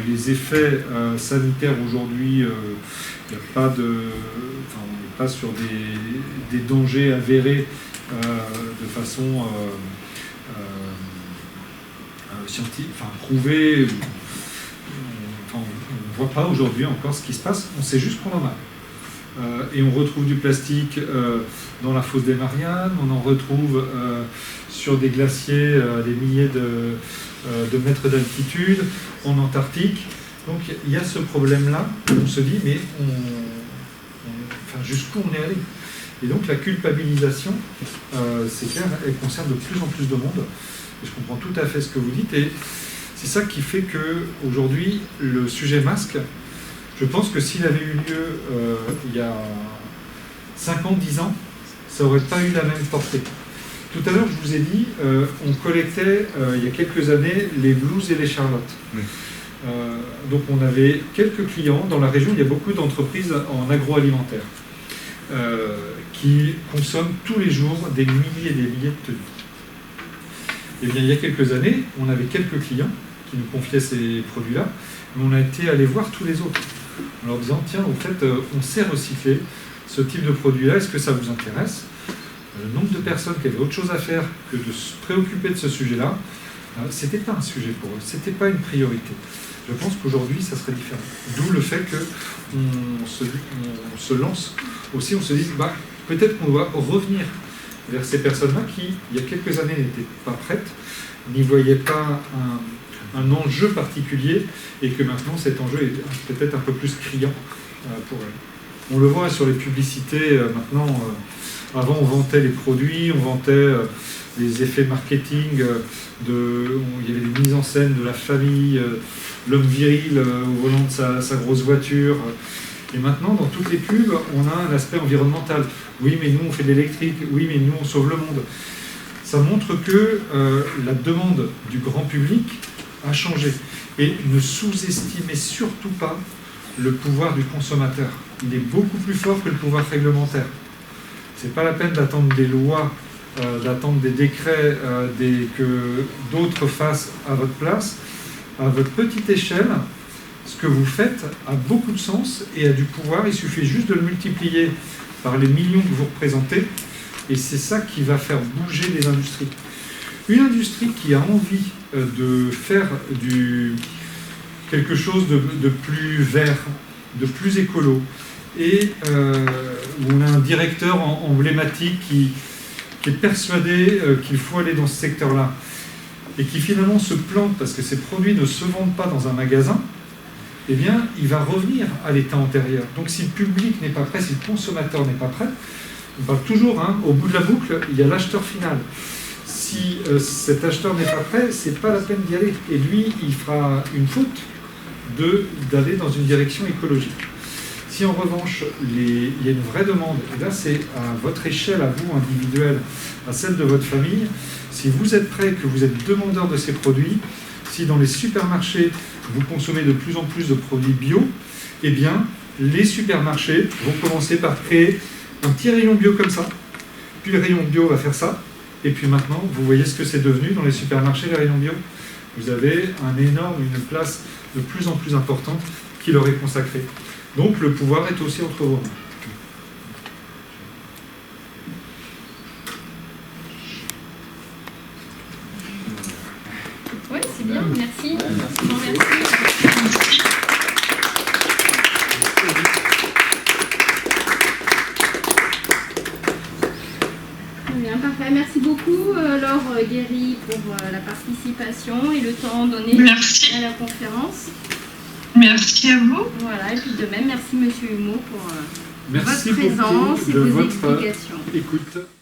Les effets sanitaires aujourd'hui, il n'y a pas on n'est pas sur des dangers avérés de façon scientifique, prouvée. On ne voit pas aujourd'hui encore ce qui se passe, on sait juste qu'on en a. Et on retrouve du plastique dans la fosse des Mariannes, on en retrouve sur des glaciers à des milliers de mètres d'altitude, en Antarctique. Donc il y a ce problème-là, on se dit, mais jusqu'où on est allé? Et donc la culpabilisation, c'est clair, elle concerne de plus en plus de monde. Et je comprends tout à fait ce que vous dites. Et c'est ça qui fait qu'aujourd'hui, le sujet masque, je pense que s'il avait eu lieu il y a 5 ans, 10 ans, ça n'aurait pas eu la même portée. Tout à l'heure, je vous ai dit, on collectait il y a quelques années les blouses et les charlottes. Oui. Donc on avait quelques clients. Dans la région, il y a beaucoup d'entreprises en agroalimentaire qui consomment tous les jours des milliers et des milliers de tenues. Et bien, il y a quelques années, on avait quelques clients qui nous confiaient ces produits-là, mais on a été allé voir tous les autres en leur disant, tiens, au fait, on sait recycler ce type de produit-là, est-ce que ça vous intéresse? Le nombre de personnes qui avaient autre chose à faire que de se préoccuper de ce sujet-là, c'était pas un sujet pour eux, c'était pas une priorité. Je pense qu'aujourd'hui, ça serait différent. D'où le fait qu'on se lance aussi, on se dit, peut-être qu'on doit revenir vers ces personnes-là qui, il y a quelques années, n'étaient pas prêtes, n'y voyaient pas un enjeu particulier, et que maintenant, cet enjeu est peut-être un peu plus criant pour elles. On le voit sur les publicités, maintenant, avant on vantait les produits, on vantait les effets marketing, il y avait des mises en scène de la famille, l'homme viril au volant de sa grosse voiture. Et maintenant, dans toutes les pubs, on a un aspect environnemental. Oui, mais nous, on fait de l'électrique. Oui, mais nous, on sauve le monde. Ça montre que la demande du grand public a changé. Et ne sous-estimez surtout pas le pouvoir du consommateur. Il est beaucoup plus fort que le pouvoir réglementaire. C'est pas la peine d'attendre des lois, d'attendre des décrets que d'autres fassent à votre place. À votre petite échelle, ce que vous faites a beaucoup de sens et a du pouvoir. Il suffit juste de le multiplier par les millions que vous représentez. Et c'est ça qui va faire bouger les industries. Une industrie qui a envie de faire quelque chose de plus vert, de plus écolo, et où on a un directeur emblématique qui est persuadé qu'il faut aller dans ce secteur-là, et qui finalement se plante parce que ces produits ne se vendent pas dans un magasin, eh bien, il va revenir à l'état antérieur. Donc si le public n'est pas prêt, si le consommateur n'est pas prêt, on parle toujours, au bout de la boucle, il y a l'acheteur final. Si cet acheteur n'est pas prêt, c'est pas la peine d'y aller. Et lui, il fera une faute d'aller dans une direction écologique. Si en revanche, il y a une vraie demande, et là c'est à votre échelle, à vous, individuelle, à celle de votre famille, si vous êtes prêt, que vous êtes demandeur de ces produits, si dans les supermarchés, vous consommez de plus en plus de produits bio, eh bien, les supermarchés vont commencer par créer un petit rayon bio comme ça, puis le rayon bio va faire ça, et puis maintenant, vous voyez ce que c'est devenu dans les supermarchés, les rayons bio. Vous avez une place de plus en plus importante qui leur est consacrée. Donc le pouvoir est aussi entre vos mains. Oui, c'est bien, merci. Merci. Bien, parfait. Merci beaucoup, Laure Guéry, pour la participation et le temps donné à la conférence. Merci à vous. Voilà, et puis de même, merci Monsieur Humeau pour merci votre présence et de vos votre explications. écoute.